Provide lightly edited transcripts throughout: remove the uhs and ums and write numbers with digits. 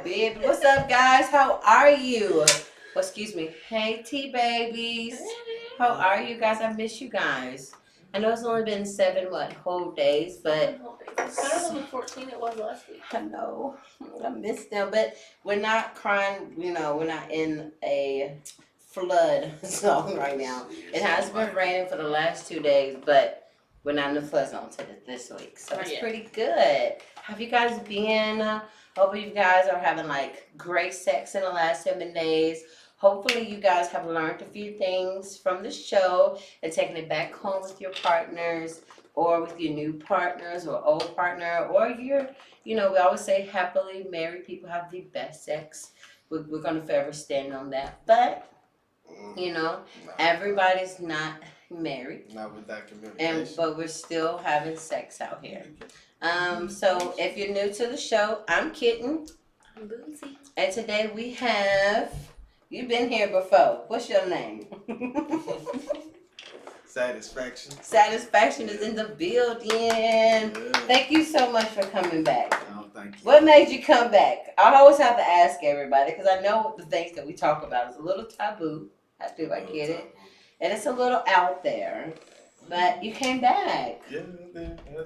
baby. What's up, guys? How are you? Well, excuse me. Hey, T-babies. How are you guys? I miss you guys. I know it's only been 7, whole days, but... It's better than the 14 it was last week. I know. I miss them, but we're not crying, we're not in a flood zone right now. It has been raining for the last 2 days, but we're not in the flood zone this week, so it's pretty good. Have you guys been? Hope you guys are having great sex in the last 7 days. Hopefully you guys have learned a few things from the show and taking it back home with your partners or with your new partners or old partner, or we always say happily married people have the best sex. We're going to forever stand on that. But, everybody's not married. Not with that communication. But we're still having sex out here. So if you're new to the show, I'm Kitten. I'm Bootsy. And today we have, you've been here before. What's your name? Satisfaction. Satisfaction is in the building. Yeah. Thank you so much for coming back. Oh, thank you. What made you come back? I always have to ask everybody because I know the things that we talk about is a little taboo. I get it. And it's a little out there. But you came back. Yeah.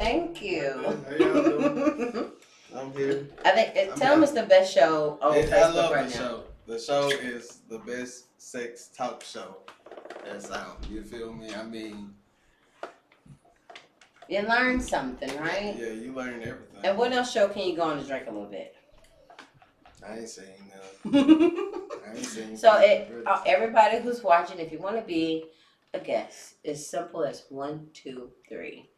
Thank you. How y'all doing? I'm here. I think tell them it's the best show on Facebook I love right the now. show. The show is the best sex talk show that's out. You feel me? I mean, you learn something, right? Yeah, you learn everything. And what else show can you go on to drink a little bit? I ain't saying nothing. So everybody who's watching, if you want to be a guest, it's simple as 1, 2, 3.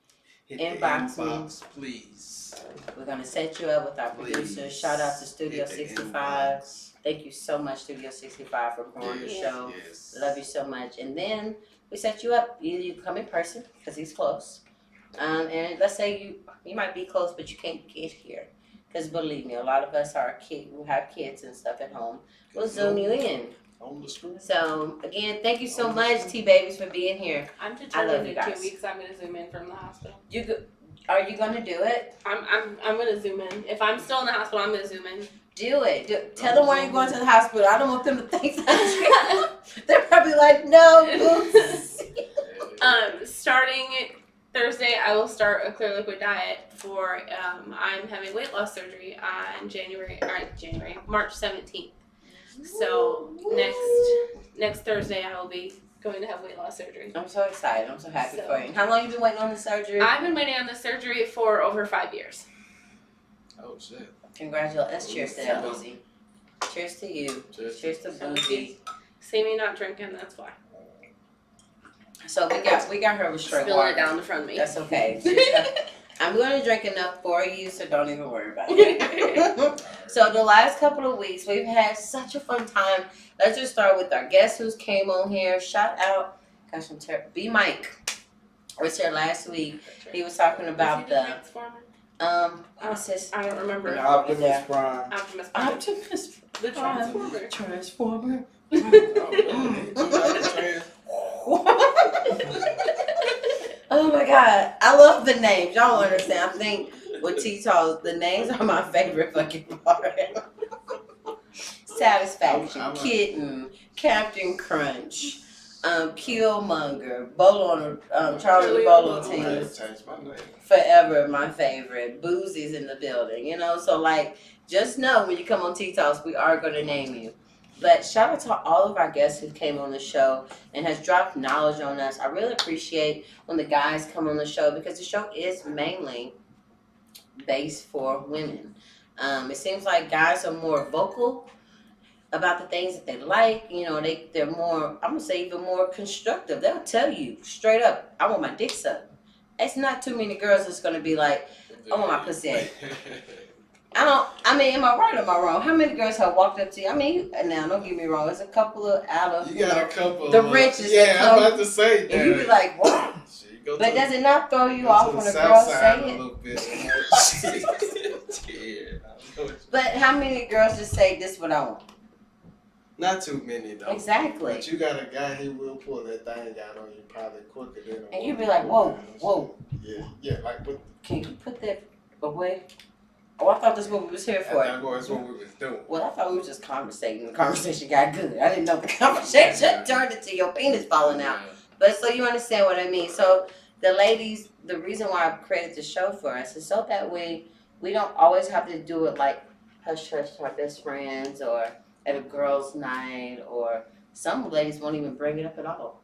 Hit Inbox me, please. We're gonna set you up with our producer. Shout out to Studio 65. Thank you so much, Studio 65, for growing the show. Yes. Love you so much. And then we set you up. Either you come in person because he's close, and let's say you might be close, but you can't get here. Because believe me, a lot of us are kids. We have kids and stuff at home. We'll Zoom you in. On the screen. So again, thank you so much, T-babies, for being here. I'm determined in 2 weeks I'm gonna zoom in from the hospital. Are you gonna do it? I'm gonna zoom in. If I'm still in the hospital, I'm gonna zoom in. Do it. Tell them why you're going to the hospital. I don't want them to think that. They're probably like, no. Starting Thursday, I will start a clear liquid diet for. I'm having weight loss surgery on March 17th. So next Thursday, I will be going to have weight loss surgery. I'm so excited. I'm so happy for you. How long have you been waiting on the surgery? I've been waiting on the surgery for over 5 years. Oh shit! Congratulations. Let's cheers to that, Boozy. Cheers to you. Cheers to Boozy. See me not drinking. That's why. So we got her with straight Spilling water. it down in front of me. That's okay. I'm going to drink enough for you, so don't even worry about it. So the last couple of weeks, we've had such a fun time. Let's just start with our guest who's came on here. Shout out, gosh, I'm terrible. B. Mike was here last week. He was talking about the what's this? I don't remember. Optimus Prime. Optimus The Transformer. Transformer. Oh my God, I love the names. Y'all don't understand. I think with T-Talks, the names are my favorite fucking part. Satisfaction, Kitten, Captain Crunch, Killmonger, Bolo on Charlie Bolo team. Forever my favorite. Boozy's in the building, so just know when you come on T-Talks, we are going to name you. But shout out to all of our guests who came on the show and has dropped knowledge on us. I really appreciate when the guys come on the show because the show is mainly based for women. It seems like guys are more vocal about the things that they like. They're more, I'm going to say even more constructive. They'll tell you straight up, I want my dick sucked. It's not too many girls that's going to be like, I want my pussy. Am I right or am I wrong? How many girls have walked up to you? Now, don't get me wrong. There's a couple of out of you got a couple the richest. Yeah, I'm about to say that. And you be like, what? But does it not throw you off when a girl say it? But how many girls just say this what I want? Not too many though. Exactly. But you got a guy, he will pull that thing out on you probably quicker than. And you be like, whoa. Yeah, like what? Can you put that away? Oh, I thought that's what we was here for. That's what we was doing. Well, I thought we were just conversating. The conversation got good. I didn't know the conversation turned into your penis falling out. But so you understand what I mean. So the ladies, the reason why I created the show for us is so that we don't always have to do it like hush hush to our best friends or at a girls' night, or some ladies won't even bring it up at all.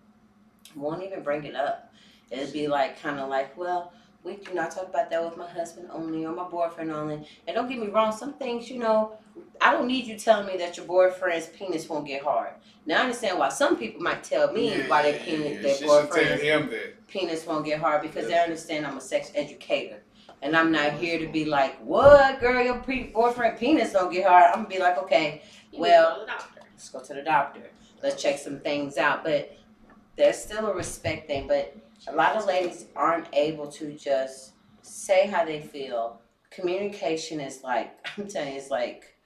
Won't even bring it up. It'd be like kind of like, well, we do not talk about that with my husband only or my boyfriend only. And don't get me wrong, some things, I don't need you telling me that your boyfriend's penis won't get hard. Now I understand why some people might tell me why their boyfriend's penis won't get hard, because they understand I'm a sex educator. And I'm not here to be like, what, girl, your boyfriend penis don't get hard. I'm going to be like, okay, well, let's go to the doctor. Let's check some things out. But there's still a respect thing. But a lot of ladies aren't able to just say how they feel. Communication is like, I'm telling you, it's like,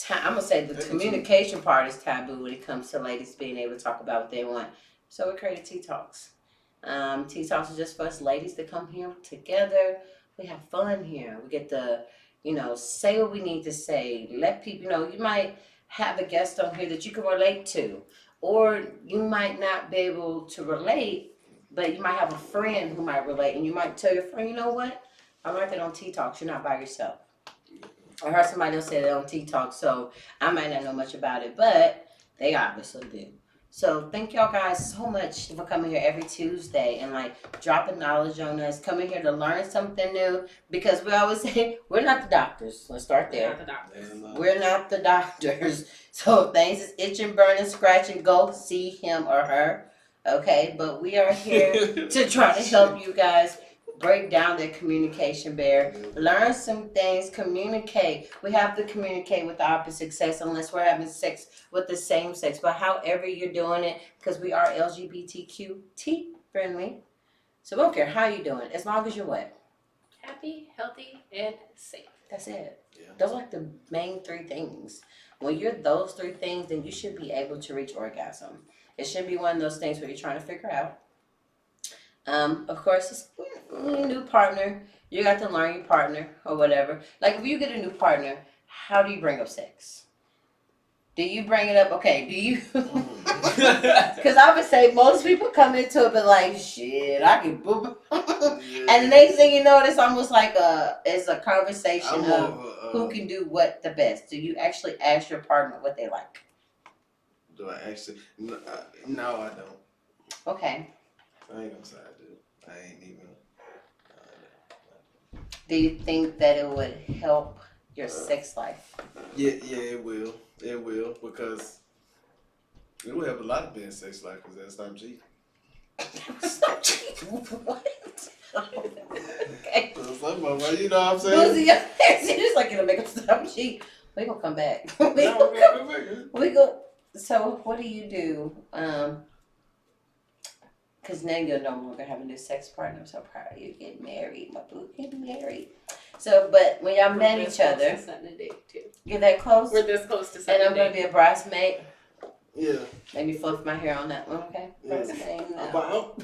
I'm going to say the communication part is taboo when it comes to ladies being able to talk about what they want. So we created Tea Talks. Tea Talks is just for us ladies to come here together. We have fun here. We get to, say what we need to say. Let people, you might have a guest on here that you can relate to. Or you might not be able to relate, but you might have a friend who might relate. And you might tell your friend, you know what? I learned that on Tea Talks. You're not by yourself. I heard somebody else say that on Tea Talks, so I might not know much about it, but they obviously do. So thank y'all guys so much for coming here every Tuesday and dropping knowledge on us, coming here to learn something new, because we always say we're not the doctors. Let's start there. We're not the doctors. So if things is itching, burning, scratching, go see him or her. Okay, but we are here to try to help you guys break down that communication barrier, learn some things, communicate. We have to communicate with the opposite sex unless we're having sex with the same sex. But however you're doing it, because we are LGBTQT friendly, so we don't care how you're doing, as long as you're what? Happy, healthy, and safe. That's it. Yeah. Those are the main three things. When you're those three things, then you should be able to reach orgasm. It shouldn't be one of those things where you're trying to figure out. Of course, it's a new partner. You got to learn your partner or whatever. Like if you get a new partner, how do you bring up sex? Do you bring it up? Okay, do you? Because I would say most people come into it but like, shit, I can boop. And the next thing you know, it's almost like it's a conversation of who can do what the best. Do you actually ask your partner what they like? Do I actually? No, I don't. Okay. I ain't gonna say I do. I ain't even. Do you think that it would help your sex life? Yeah, it will. It will, because it will help a lot of people's sex life, because they'll stop cheating. Stop cheating? What? Okay. So somebody, you know what I'm saying? You're just like, it'll make them stop cheating. We gonna come back. We go. So what do you do? Because now you're no longer having a new sex partner. I'm so proud of you. Get married, my boo. Get married. So, but when y'all met each other, you're that close? We're this close to setting and I'm going to be a bridesmaid. Yeah. Let me fluff my hair on that one, okay? Yeah. Bridesmaid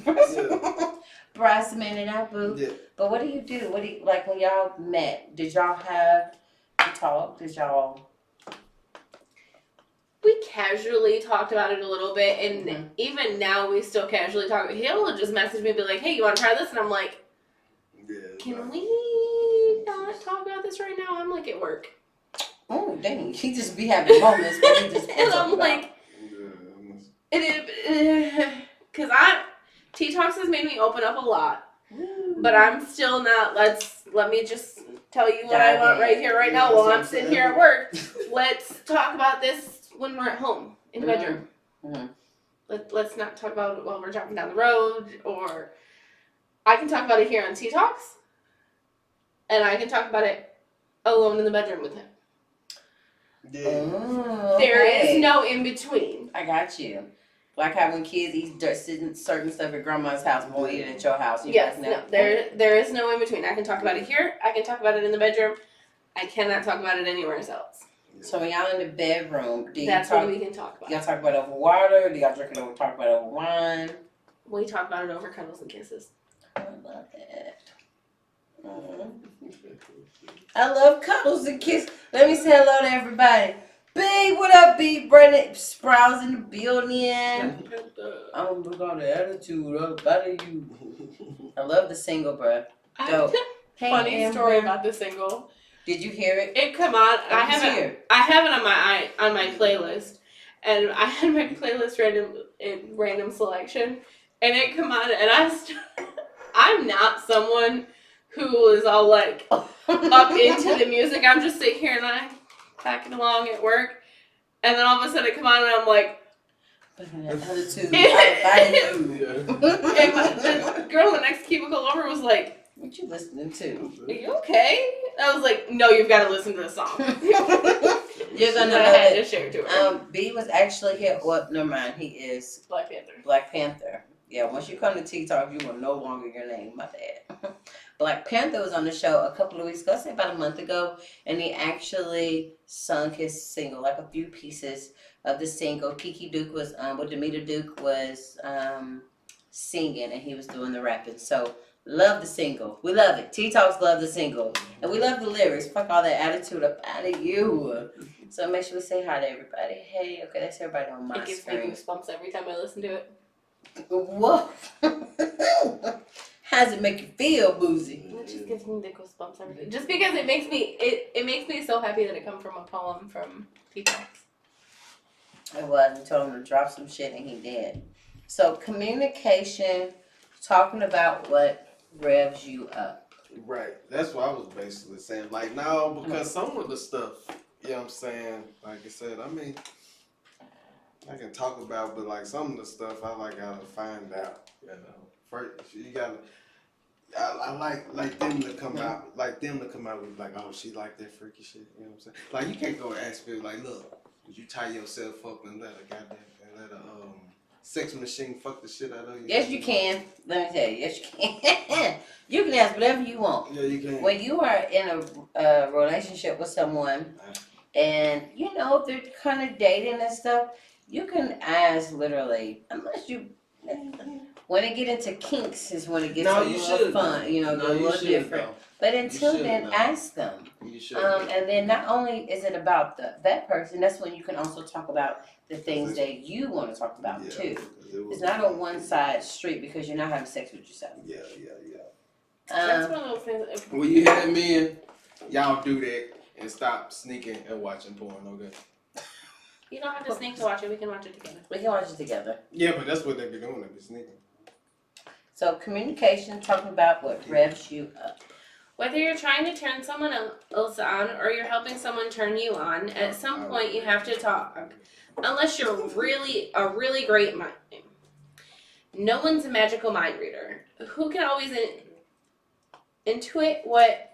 Yeah. Bridesmaid and I, boo. Yeah. But what do you do? Like when y'all met, did y'all have a talk? Did y'all... We casually talked about it a little bit, and even now we still casually talk. He'll just message me and be like, hey, you want to try this? And I'm like, can we not talk about this right now? I'm like at work. Oh, dang. He just be having moments where he just... And I'm like, because Tea Talks has made me open up a lot, but I'm still not, let me just tell you what I want right here, right now, while I'm sitting here at work. Let's talk about this when we're at home in the bedroom. Mm-hmm. Let's not talk about it while we're driving down the road, or I can talk about it here on Tea Talks, and I can talk about it alone in the bedroom with him. Yeah. Oh, there is no in between. I got you. Like how when kids eat certain stuff at grandma's house, and won't eat it at your house. Yes, no, there is no in between. I can talk about it here. I can talk about it in the bedroom. I cannot talk about it anywhere else. So when y'all in the bedroom, that's what we can talk about. Y'all talk about it over water? Do y'all talk about it over wine? We talk about it over cuddles and kisses. I love that. I love cuddles and kisses. Let me say hello to everybody. B, what up, B? Brandon Sprouse in the building. I'm gonna on the attitude about you. I love the single, bro. Dope. Funny story about the single. Did you hear it? It come on. I have it on my playlist, and I had my playlist random selection, and it come on, and I'm not someone who is all like up into the music. I'm just sitting here and I'm packing along at work, and then all of a sudden it come on, and I'm like. Attitude. And the girl in the next cubicle over was like, "What you listening to? Are you okay?" I was like, "No, you've got to listen to the song." You're gonna I had to share to her. B was actually here. Well, never mind. He is Black Panther. Black Panther. Yeah. Once you come to TikTok, you will no longer your name. My bad. Black Panther was on the show a couple of weeks ago, say about a month ago, and he actually sung his single, like a few pieces of the single. Kiki Duke was, with Demeter Duke was singing, and he was doing the rapping. So, love the single. We love it. T-Talks love the single. And we love the lyrics. Fuck all that attitude up out of you. So, make sure we say hi to everybody. Hey, okay, that's everybody on my screen. It gives me goosebumps every time I listen to it. Whoa. How does it make you feel, Boozy? It just gives me the goosebumps every day. Just because it makes me so happy that it comes from a poem from T-Talks. It was. We told him to drop some shit, and he did. So, communication, talking about what revs you up. Right. That's what I was basically saying. Like, no, because some of the stuff, you know what I'm saying? Like I said, I mean, I can talk about, but like some of the stuff I like gotta find out, you know. First, you gotta, I like them to come out, with like, oh, she like that freaky shit, you know what I'm saying? Like, you can't go and ask people, like, look, would you tie yourself up and let a sex machine fuck the shit out of you? Yes, you can. Let me tell you. Yes, you can. You can ask whatever you want. Yeah, you can. When you are in a relationship with someone, and you know they're kind of dating and stuff, you can ask literally, unless you. When it get into kinks is when it gets a little fun, you know, a little different. But until then, ask them. You should. And then not only is it about that person, that's when you can also talk about the things that you want to talk about too. It's not a one-side street because you're not having sex with yourself. Yeah. That's one of those things. When you hear that, men, y'all do that and stop sneaking and watching porn, okay? You don't have to sneak to watch it. We can watch it together. We can watch it together. Yeah, but that's what they be doing. They be sneaking. So communication, talking about what revs you up. Whether you're trying to turn someone else on or you're helping someone turn you on, at some point you have to talk. Unless you're a really great mind. No one's a magical mind reader. Who can always intuit what...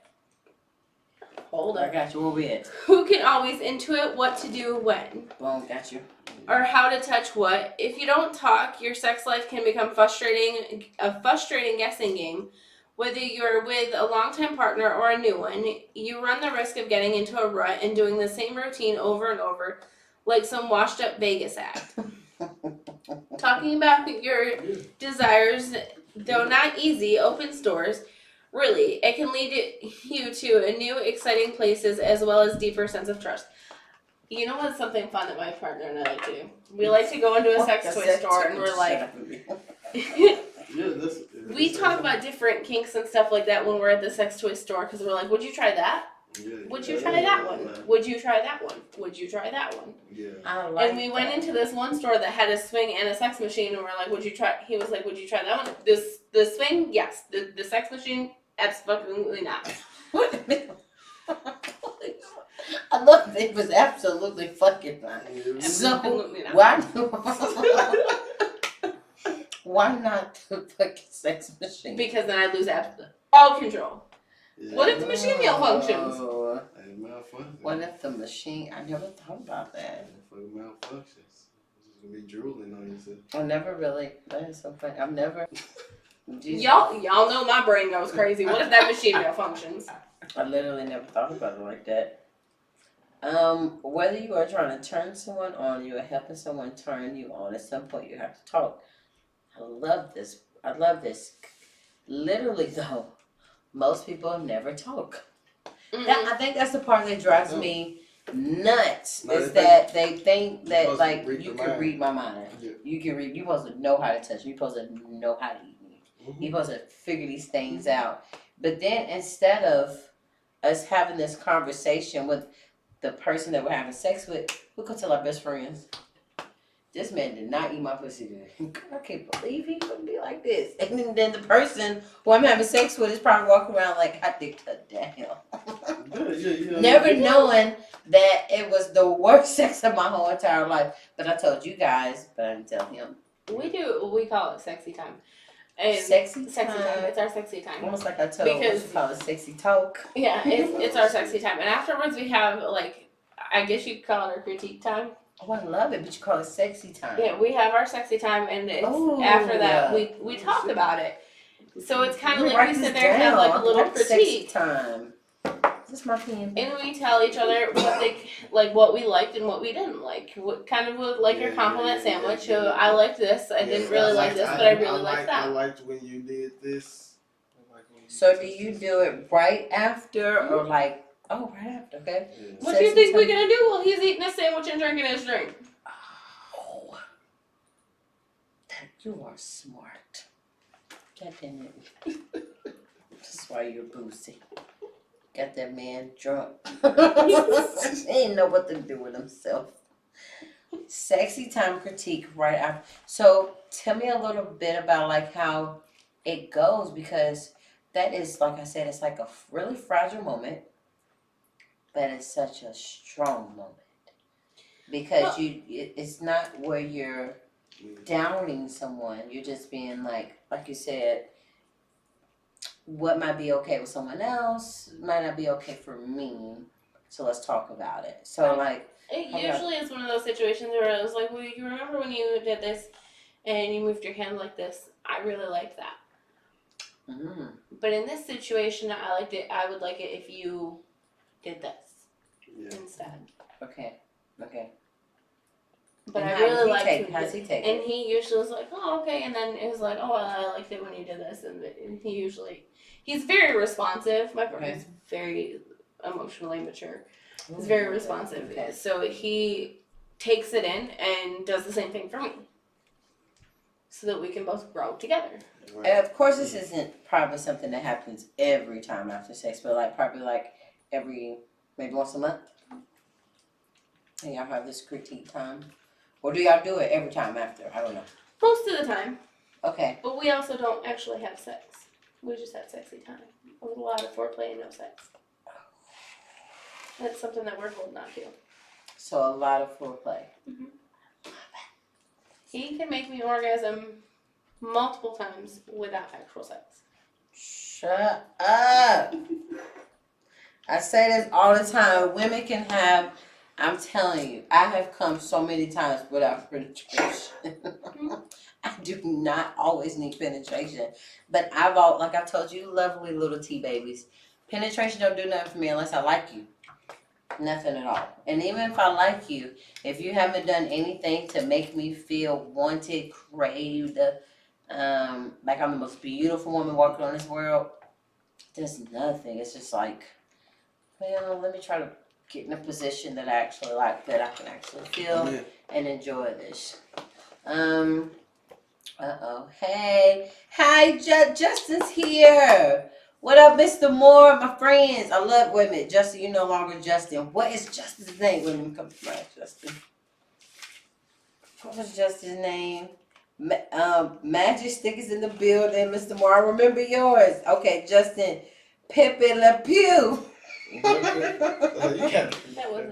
Hold on. I got you. Where we at? Who can always intuit what to do when? Boom, got you. Or how to touch what. If you don't talk, your sex life can become a frustrating guessing game. Whether you're with a longtime partner or a new one, you run the risk of getting into a rut and doing the same routine over and over, like some washed up Vegas act. Talking about your desires, though not easy, opens doors. Really, it can lead you to a new, exciting places as well as deeper sense of trust. You know what's something fun that my partner and I like to do? We like to go into a sex toy store and we're like... we talk about different kinks and stuff like that when we're at the sex toy store because we're like, would you try that? Would you try that one? Would you try that one? Would you try that one? Yeah. And we went into this one store that had a swing and a sex machine and we're like, would you try... He was like, would you try that one? The swing, yes. The sex machine... Absolutely not. I love it. It was absolutely fucking fine. Absolutely not. Why not the fucking sex machine? Because then I lose all control. Yeah. What if the machine malfunctions? What if the machine? I never thought about that. If it malfunctions, it's gonna be drooling on yourself. I never really. That is so funny. I've never. Y'all know my brain goes crazy. What if that machine malfunctions? I literally never thought about it like that. Whether you are trying to turn someone on, you are helping someone turn you on. At some point, you have to talk. I love this. Literally, though, most people never talk. Mm-mm. I think that's the part that drives me nuts. No, is that they think that supposed like to read you your can mind. read my mind. Yeah. You can read. You're supposed to know how to touch me. You're supposed to know how to eat me. You're supposed to figure these things out. But then instead of us having this conversation with the person that we're having sex with, we go tell our best friends. This man did not eat my pussy today. I can't believe he could be like this. And then the person who I'm having sex with is probably walking around like, I dicked her down. Never knowing that it was the worst sex of my whole entire life. But I told you guys, but I didn't tell him. We call it sexy time. And sexy time. It's our sexy time. Almost like I told because you call it sexy talk. Yeah, it's our sexy time. And afterwards we have like, I guess you could call it our critique time. Oh, I love it, but you call it sexy time. Yeah, we have our sexy time, and after that we talk about it. So it's kind of like we sit there and have like a little critique. Sexy time. Is this my pen? And we tell each other what we liked and what we didn't like. What kind of like your compliment sandwich. So I liked this. I didn't really like this, but I really liked that. I liked when you did this. So do you do it right after or like? Oh, right after. Okay. Yeah. What do you think we're gonna do while he's eating his sandwich and drinking his drink? Oh, you are smart. God damn it. That's why you're boozy. Got that man drunk. He didn't know what to do with himself. Sexy time critique right after. So tell me a little bit about like how it goes, because that is, like I said, it's like a really fragile moment, but it's such a strong moment because it's not where you're downing someone. You're just being like you said, what might be okay with someone else might not be okay for me. So let's talk about it. So like, it usually is one of those situations where it was like, well, you remember when you did this and you moved your hand like this? I really liked that. mm-hmm. But in this situation, I liked it. I would like it if you did this instead. Okay. But And I really liked it. How does he take and it? he usually was like, oh, okay. And then it was like, oh, I liked it when you did this. And he's very responsive. My brother's very emotionally mature. He's very responsive. Okay. So he takes it in and does the same thing for me. So that we can both grow together. Right. And of course, this isn't probably something that happens every time after sex, but like probably like maybe once a month. And y'all have this critique time. Or do y'all do it every time after? I don't know. Most of the time. Okay. But we also don't actually have sex. We just have sexy time. A lot of foreplay and no sex. That's something that we're told not to. So a lot of foreplay. Mm-hmm. He can make me orgasm multiple times without actual sex. Shut up. I say this all the time. Women can have, I'm telling you, I have come so many times without penetration. I do not always need penetration. But like I told you, lovely little tea babies. Penetration don't do nothing for me unless I like you. Nothing at all. And even if I like you, if you haven't done anything to make me feel wanted, craved, like I'm the most beautiful woman walking on this world, there's nothing. It's just like, well, let me try to get in a position that I actually like, that I can actually feel and enjoy this. Hey. Hi, Justin's here. What up, Mr. Moore, my friends? I love women. Justin, you're no longer Justin. What is Justin's name? Wait, let me come to my Justin. What was Justin's name? Magic Stick is in the building, Mr. Moore. I remember yours. Okay, Justin. Pepe Le Pew.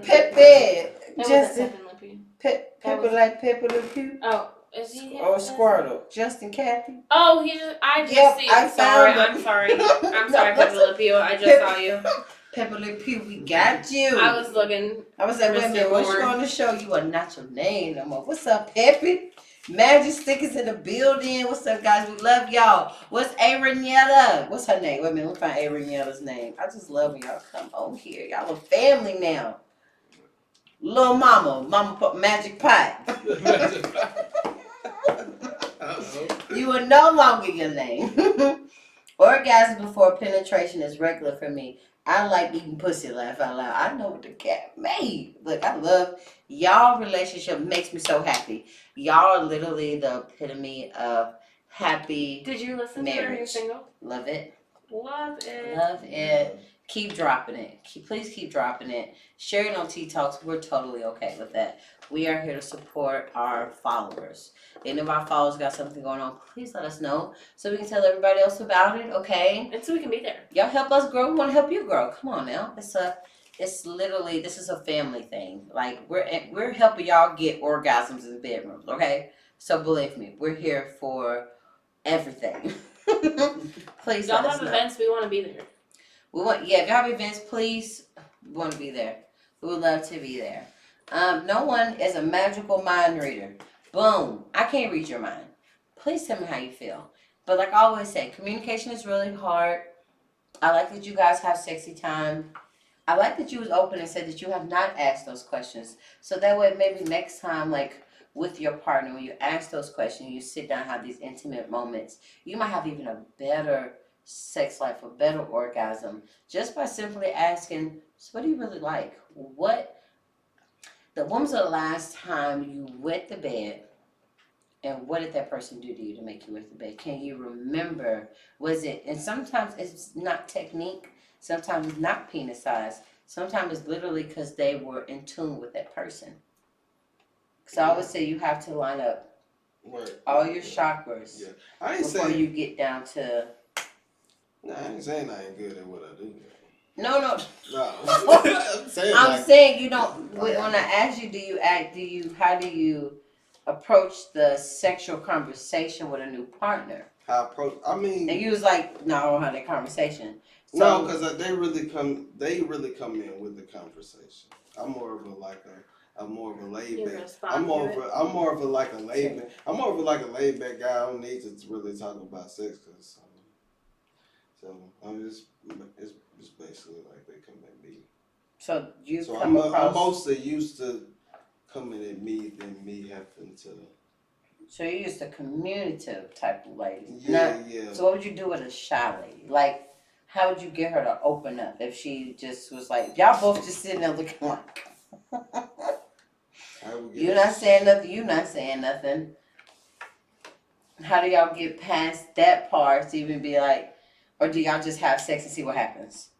Pepe. Justin. Pepe Le Pew. Oh. Is he? Or Squirtle. Justin Kathy. Oh, I just see. I'm sorry, Pepe Le Pew. I just saw you. Pepe Le Pew, we got you. I was looking. I was like, wait a minute, what's you on the show? You are not your name no more. What's up, Pepe? Magic Stickers in the building. What's up, guys? We love y'all. What's Arianetta? What's her name? Wait a minute, let me find Arianetta's name. I just love when y'all come on here. Y'all a family now. Little Mama Magic Pie. You are no longer your name. Orgasm before penetration is regular for me. I like eating pussy, laugh out loud. I know what the cat made. Look, I love y'all relationship makes me so happy. Y'all are literally the epitome of happy Did you listen to their new marriage. single? Love it. Love it. Love it. Keep dropping it. Please keep dropping it. Share it on T-Talks. We're totally okay with that. We are here to support our followers. Any of our followers got something going on, please let us know so we can tell everybody else about it, okay? And so we can be there. Y'all help us grow. We want to help you grow. Come on now. It's literally, this is a family thing. Like, we're helping y'all get orgasms in the bedrooms, okay? So believe me, we're here for everything. Please Y'all let us have know. events, we want to be there. If you have events, please, we want to be there. We would love to be there. No one is a magical mind reader. Boom. I can't read your mind. Please tell me how you feel. But like I always say, communication is really hard. I like that you guys have sexy time. I like that you was open and said that you have not asked those questions. So that way maybe next time, like with your partner, when you ask those questions, you sit down and have these intimate moments, you might have even a better sex life, a better orgasm, just by simply asking, so what do you really like? When was the last time you wet the bed, and what did that person do to you to make you wet the bed? Can you remember? Was it, and sometimes it's not technique, sometimes it's not penis size, sometimes it's literally because they were in tune with that person. So I would say you have to line up all your chakras before you get down to. No, I ain't saying I ain't good at what I do. No. I'm saying you don't. When I ask you, how do you approach the sexual conversation with a new partner? And you was like, no, I don't have that conversation. So, no, because they really come in with the conversation. I'm more of a laid back. I'm more of a laid back guy. I don't need to really talk about sex because. So it's basically like they come at me. So I'm mostly used to coming at me than me having to. So you're used to communicative type of lady. Yeah. So what would you do with a shy lady? Like, how would you get her to open up if she just was like, y'all both just sitting there looking like. You're not saying nothing. You're not saying nothing. How do y'all get past that part to even be like? Or do y'all just have sex and see what happens?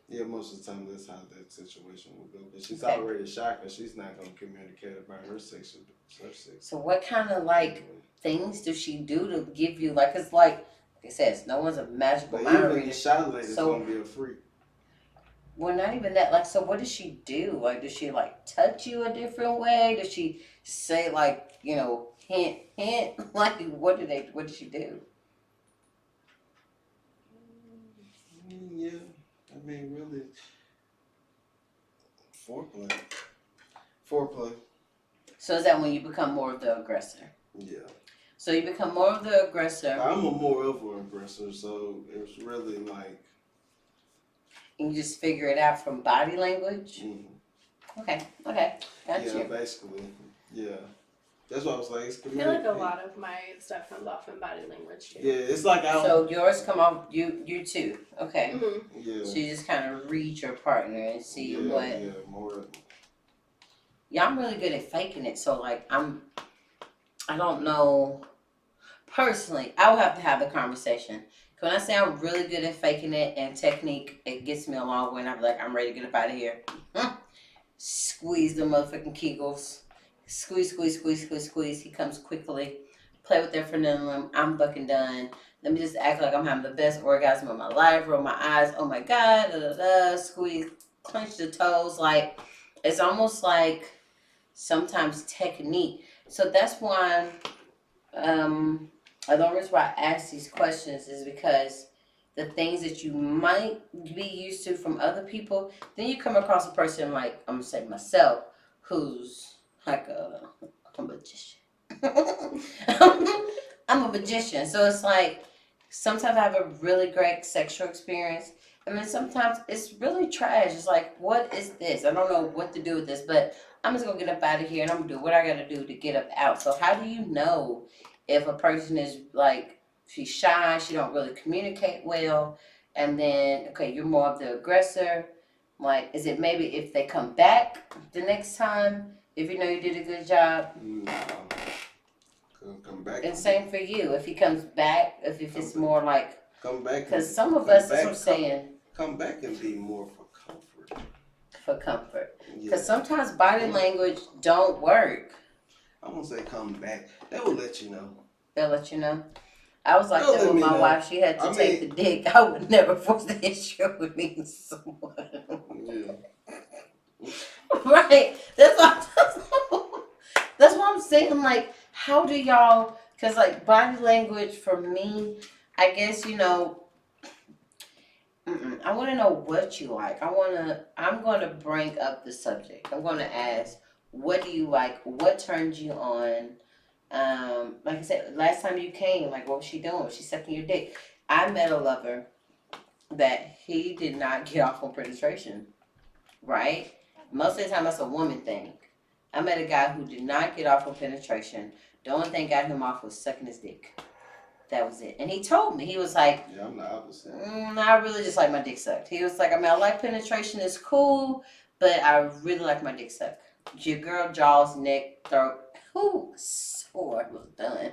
Yeah, most of the time that's how that situation will go. But she's already shy because she's not going to communicate about her sex. So what kind of things does she do to give you it's like it says, no one's a magical mind reader. Even the shy lady's going to be a freak. Well, not even that. So what does she do? Does she touch you a different way? Does she say hint, hint? What does she do? Yeah, I mean, really, foreplay. So is that when you become more of the aggressor? Yeah. So you become more of the aggressor. I'm more of an aggressor, so it's really like. And you just figure it out from body language? Mm-hmm. Okay, gotcha. Yeah, basically, yeah. That's what I was like. I feel like a lot of my stuff comes off in body language too. Yeah, it's like So yours come off you too. Okay. Mm-hmm. Yeah. So you just kind of read your partner and see what. Yeah, more. Yeah, I'm really good at faking it. So I don't know. Personally, I would have to have the conversation. When I say I'm really good at faking it and technique, it gets me a long way. And I'm like, I'm ready to get up out of here. Squeeze the motherfucking Kegels. Squeeze. He comes quickly. Play with their frenulum. I'm fucking done. Let me just act like I'm having the best orgasm of my life. Roll my eyes. Oh my God. Squeeze. Clench the toes. It's almost like sometimes technique. So that's why, the reason why I ask these questions is because the things that you might be used to from other people, then you come across a person like, I'm going to say myself, who's like a magician. I'm a magician. So it's sometimes I have a really great sexual experience. And then sometimes it's really trash. It's like, what is this? I don't know what to do with this, but I'm just going to get up out of here and I'm going to do what I got to do to get up out. So how do you know if a person is she's shy, she don't really communicate well, and then okay, you're more of the aggressor. Like, is it maybe if they come back the next time, if you know you did a good job? No. Come back. And same for you. If he comes back, if it's more like come back, because some of us, that's what I'm saying. Come back and be more for comfort. For comfort, Yeah. because sometimes body language don't work. I won't say come back. They will let you know. They'll let you know. I was like They'll that let with me my know. wife. She had to take the dick. I would never force the issue with me and someone. Yeah. Right. That's what I'm saying. Like, how do y'all? Because like body language for me, I guess I want to know what you like. I'm going to bring up the subject. I'm going to ask, what do you like? What turns you on? Like I said, last time you came, like, what was she doing? Was she sucking your dick? I met a lover that he did not get off on penetration, right? Most of the time, that's a woman thing. I met a guy who did not get off on penetration. The only thing got him off was sucking his dick. That was it. And he told me, he was like, yeah, I'm the opposite. I really just like my dick sucked. He was like, I mean, I like penetration, it's cool, but I really like my dick sucked. Your girl, jaws, neck, throat, sore was done.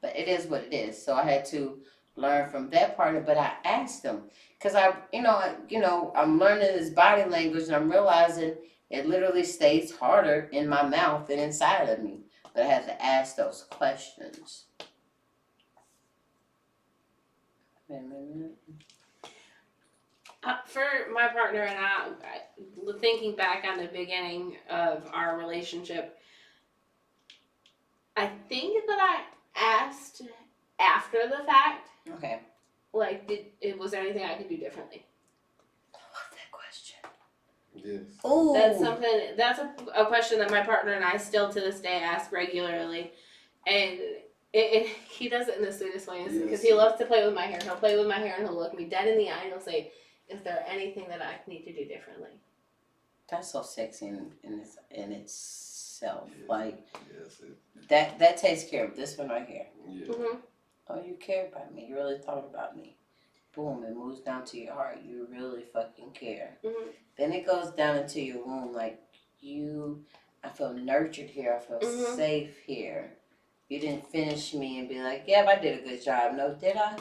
But it is what it is. So I had to learn from that part of it. But I asked him, because I'm learning this body language and I'm realizing it literally stays harder in my mouth than inside of me. But I had to ask those questions. For my partner and I, thinking back on the beginning of our relationship, I think that I asked after the fact. Okay. Like, was there anything I could do differently? I love that question. Yes. Ooh. That's a question that my partner and I still to this day ask regularly. And he does it in the sweetest ways because he loves to play with my hair. He'll play with my hair and he'll look me dead in the eye and he'll say, "Is there anything that I need to do differently?" That's so sexy in itself. Yeah. Like, yes, that takes care of this one right here. Yeah. Mm-hmm. Oh, you care about me. You really thought about me. Boom, it moves down to your heart. You really fucking care. Mm-hmm. Then it goes down into your womb. Like, I feel nurtured here. I feel safe here. You didn't finish me and be like, yeah, I did a good job. No, did I?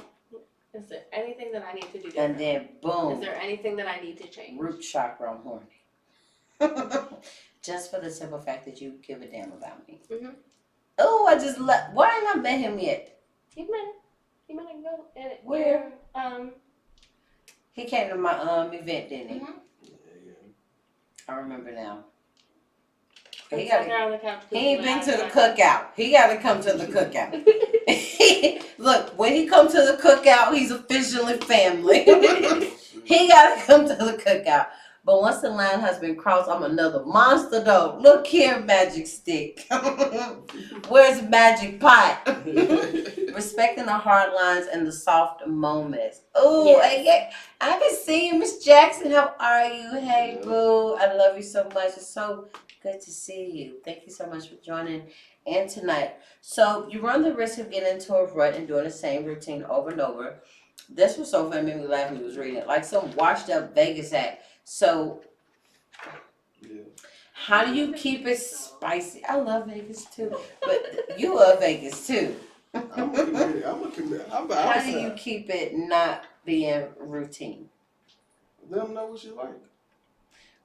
Is there anything that I need to do differently? And then, boom. Is there anything that I need to change? Root chakra, I'm horny. Just for the simple fact that you give a damn about me. Mm-hmm. Oh, why ain't I met him yet? You met him go. Where? He came to my event, didn't he? Mm-hmm. I remember now. He ain't been to the cookout. He got to come to the cookout. Look, when he comes to the cookout, he's officially family. He got to come to the cookout. But once the line has been crossed, I'm another monster though. Look here, magic stick. Where's magic pot? Respecting the hard lines and the soft moments. Oh, yes. I haven't seen you, Miss Jackson. How are you? Hey, boo. I love you so much. It's so good to see you. Thank you so much for joining in tonight. So you run the risk of getting into a rut and doing the same routine over and over. This was so funny, made me laugh when he was reading it. Like some washed up Vegas act. So, how do you keep it spicy? I love Vegas too, but you love Vegas too. I'm a committed. How do you keep it not being routine? Let them know what you like.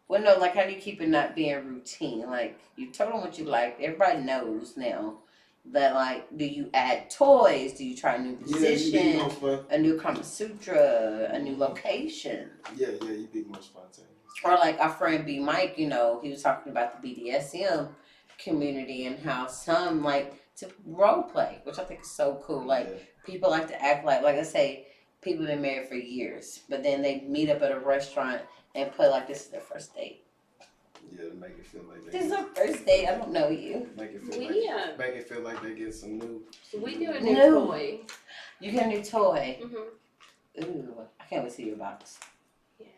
Well, no, like how do you keep it not being routine? Like you told them what you like. Everybody knows now. But like, do you add toys? Do you try a new position, a new Kama Sutra, a new location? Yeah, you be more spontaneous. Or like our friend B Mike, he was talking about the BDSM community and how some like to role play, which I think is so cool. Like people like to act like I say, people have been married for years, but then they meet up at a restaurant and play like this is their first date. Yeah, to make it feel like this is our first date. I don't know you. Make it feel like they get some new. We do a new toy. You get a new toy. Mm-hmm. Ooh, I can't wait to see your box. Yeah.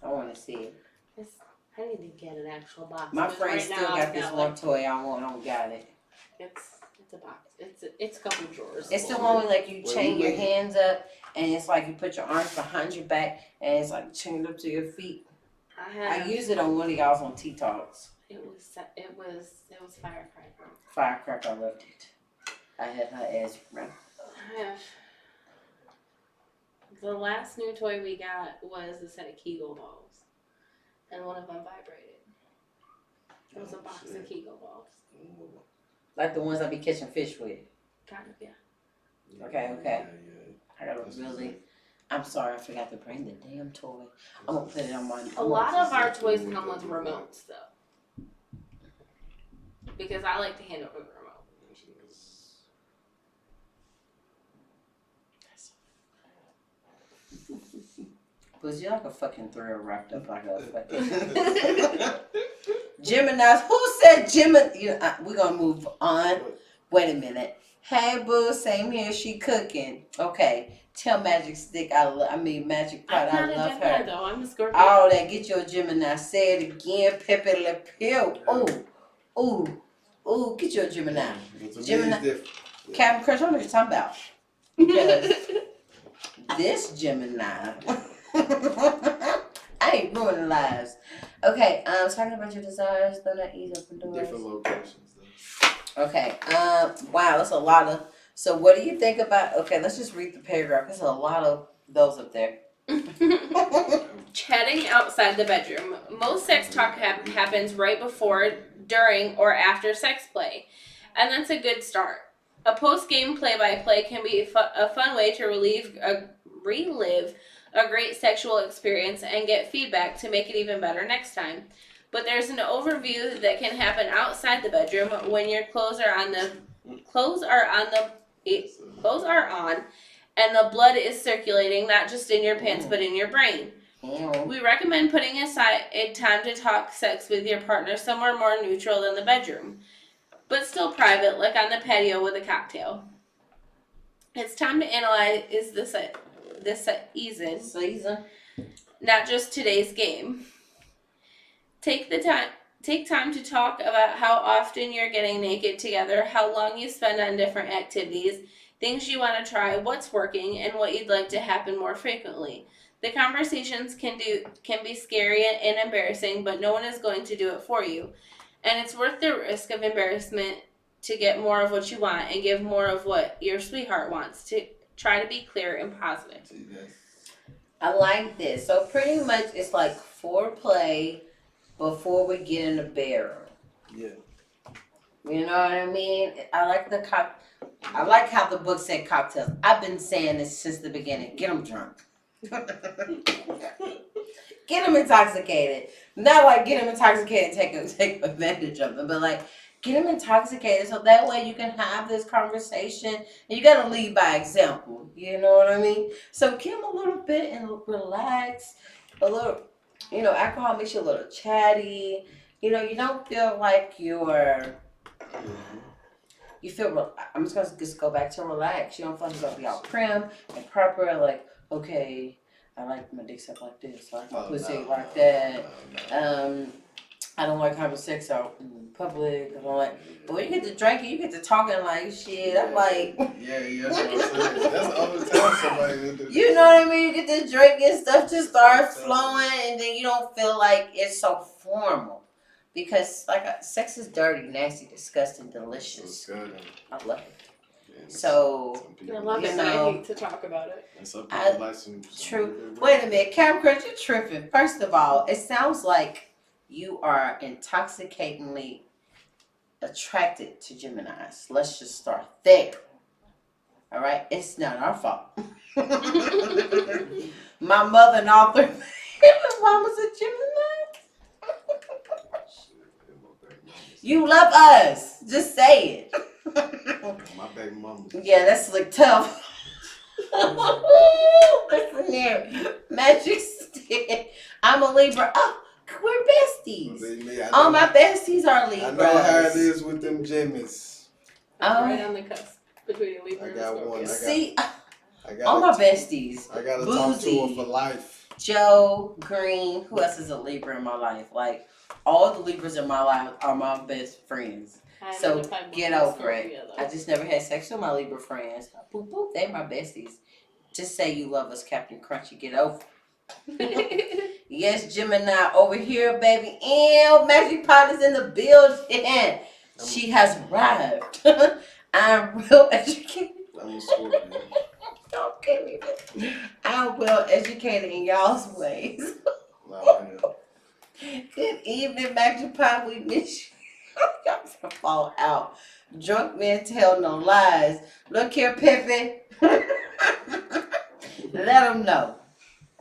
I want to see it. I need to get an actual box. My friend still got this one toy I want. I don't got it. It's a box. It's a couple drawers. It's the one where like you chain your hands up, and it's like you put your arms behind your back, and it's like chained up to your feet. I used it on one of y'all's on T-Talks. It was firecracker. Firecracker, I loved it. I had her ass run. The last new toy we got was a set of Kegel balls, and one of them vibrated. It was a box of Kegel balls. Like the ones I be catching fish with. Kind of, yeah. Okay. I gotta really. I'm sorry, I forgot to bring the damn toy. I'm gonna put it on my. A lot of our toys come with remotes, though, because I like to handle the remote. Was you like a fucking thrill wrapped up like a fucking Gemini's? Who said Gemini? We're gonna move on. Wait a minute. Hey boo, same here. She cooking. Okay. Tell Magic Stick Magic Pot. I love her. Though. I'm a Scorpio. All that. Get your Gemini. Say it again. Pepe Le Pew. Ooh. Get your Gemini. Gemini. Captain Crunch. I don't know what you're talking about. Because this Gemini. I ain't ruining lives. Okay, talking about your desires, though not easy open doors. Different locations, though. Okay, wow, that's a lot of. So, what do you think about? Okay, let's just read the paragraph. There's a lot of those up there. Chatting outside the bedroom. Most sex talk happens right before, during, or after sex play, and that's a good start. A post-game play-by-play can be a fun way to relive a great sexual experience and get feedback to make it even better next time. But there's an overview that can happen outside the bedroom when your clothes are on and the blood is circulating not just in your pants but in your brain. We recommend putting aside a time to talk sex with your partner somewhere more neutral than the bedroom, but still private, like on the patio with a cocktail. It's time to analyze this season, not just today's game. Take time to talk about how often you're getting naked together, how long you spend on different activities, things you want to try, what's working, and what you'd like to happen more frequently. The conversations can be scary and embarrassing, but no one is going to do it for you. And it's worth the risk of embarrassment to get more of what you want and give more of what your sweetheart wants. To try to be clear and positive. I like this. So pretty much it's like foreplay before we get in the bedroom. Yeah. You know what I mean? I like how the book said cocktails. I've been saying this since the beginning. Get them drunk. Get them intoxicated. Not like get them intoxicated and take advantage of them, but like get them intoxicated so that way you can have this conversation. And you got to lead by example. You know what I mean? So get them a little bit and relax. A little, alcohol makes you a little chatty. You don't feel like you're... You feel... I'm just going to go back to relax. You don't feel like you're going to be all prim and proper. Like, okay, I like my dick sucked like this. I like my pussy like that. I don't like having sex out in public. I don't like... But when you get to drinking, you get to talking like shit. I'm like... Yeah, that's what I'm saying. That's the only time somebody... You know what I mean? You get to drinking, stuff just starts flowing, and then you don't feel like it's so formal. Because, sex is dirty, nasty, disgusting, delicious. I love it. Yeah, so... I love it, but I hate to talk about it. And some people like some... True. Wait a minute. Captain Crunch, you're tripping. First of all, it sounds like you are intoxicatingly attracted to Geminis. Let's just start there. All right? It's not our fault. My mother and all three of my mama's a Gemini. You love us. Just say it. My baby mama. Yeah, that's like tough. Listen here. Magic Stick. I'm a Libra. Oh, we're besties. All my besties are Libras. I know how it is with them Jimmies. Right on the cusp between a Libra and a Scorpio. See, all my besties. I gotta talk to her for life. Joe, Green, who else is a Libra in my life? Like, all the Libras in my life are my best friends. So get over it. I just never had sex with my Libra friends. Boop, boop, they my besties. Just say you love us, Captain Crunchy. Get over it. Yes, Gemini over here, baby. Ew, Magic Pot is in the building. She has arrived. I'm real educated. I'm a Scorpio. Okay, I'm well educated in y'all's ways. Good evening, Magic Pot. We miss you. Y'all gonna fall out. Drunk men tell no lies. Look here, Pepe. Let them know.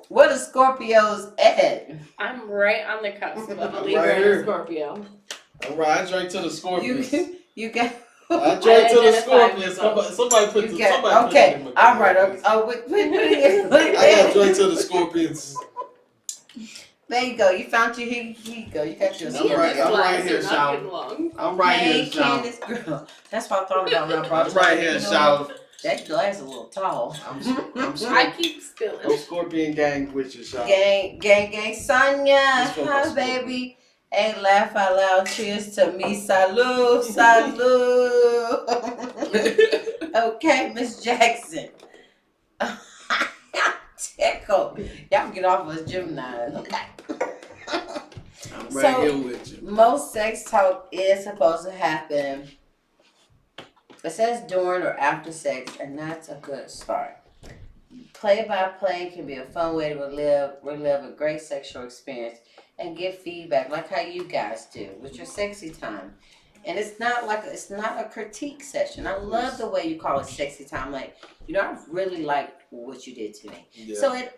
What are Scorpios at? I'm right on the cusp of a Libra right and here. a Scorpio. All right, I drank to the Scorpions. You got. I drank to the identify Scorpions. myself. Somebody put the. Okay. Somebody put it in my All right. glass. Okay. Oh, wait. I got drank to the Scorpions. There you go. You found your here you go. You got your. I'm right here, Sean. I'm right Hey, here, Sean. Candace, girl. That's what I thought about when I brought I'm you. right here, Sean. That glass is a little tall. I keep I'm spilling. Scorpion gang with you, Sean. Gang, Sonya. Let's go, Hi, let's go. baby. Hey, laugh out loud. Cheers to me. Salud, salud. Okay, Miss Jackson. Tickle. Y'all get off us Gemini. I'm right here with you. Most sex talk is supposed to happen. It says during or after sex, and that's a good start. Play-by-play can be a fun way to relive a great sexual experience and get feedback, like how you guys do with your sexy time. And it's not a critique session. I love the way you call it sexy time. Like, I really like what you did to me. Yeah. So it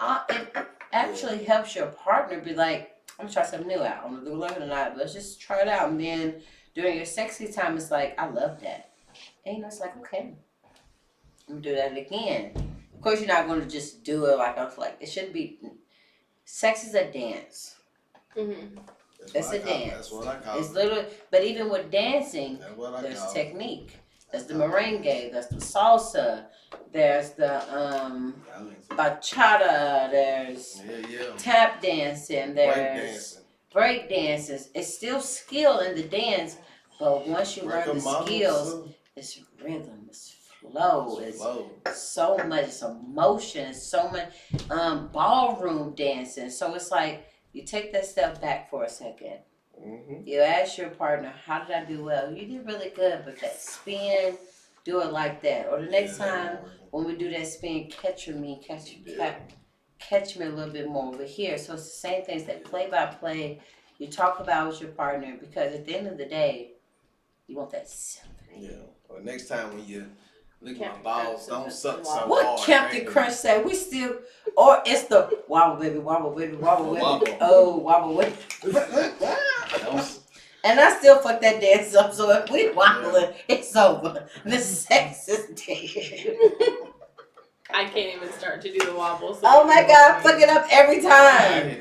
actually helps your partner be like, I'm gonna try something new out. I don't know if they're learning or not, but let's just try it out. And then during your sexy time, it's like, I love that. And it's like, okay, I'm gonna do that again. Of course, you're not gonna just do it like I was like. It shouldn't be. Sex is a dance. Mm-hmm. It's a dance. That's what I call It's it. literally, but even with dancing, That's what I there's call it. technique. There's the merengue. There's the salsa. There's the bachata. There's tap dancing. There's break dances. It's still skill in the dance, but once you learn the skills, it's rhythm, it's flow, it's so much, it's emotion, it's so much ballroom dancing. So it's like you take that step back for a second. Mm-hmm. You ask your partner, how did I do well? You did really good, but that spin, do it like that. Or the next time when we do that spin, catch me a little bit more over here. So it's the same things that play by play you talk about with your partner, because at the end of the day, you want that symphony. Yeah. Or next time when you look at my balls, don't suck so hard. What Captain Crunch said, we still, or it's the wobble baby, wobble baby, wobble baby. Oh, wobble baby. And I still fuck that dance up, so if we wobbling, it's over. The sex is dead. I can't even start to do the wobble. So Oh my God, I fuck it up every time.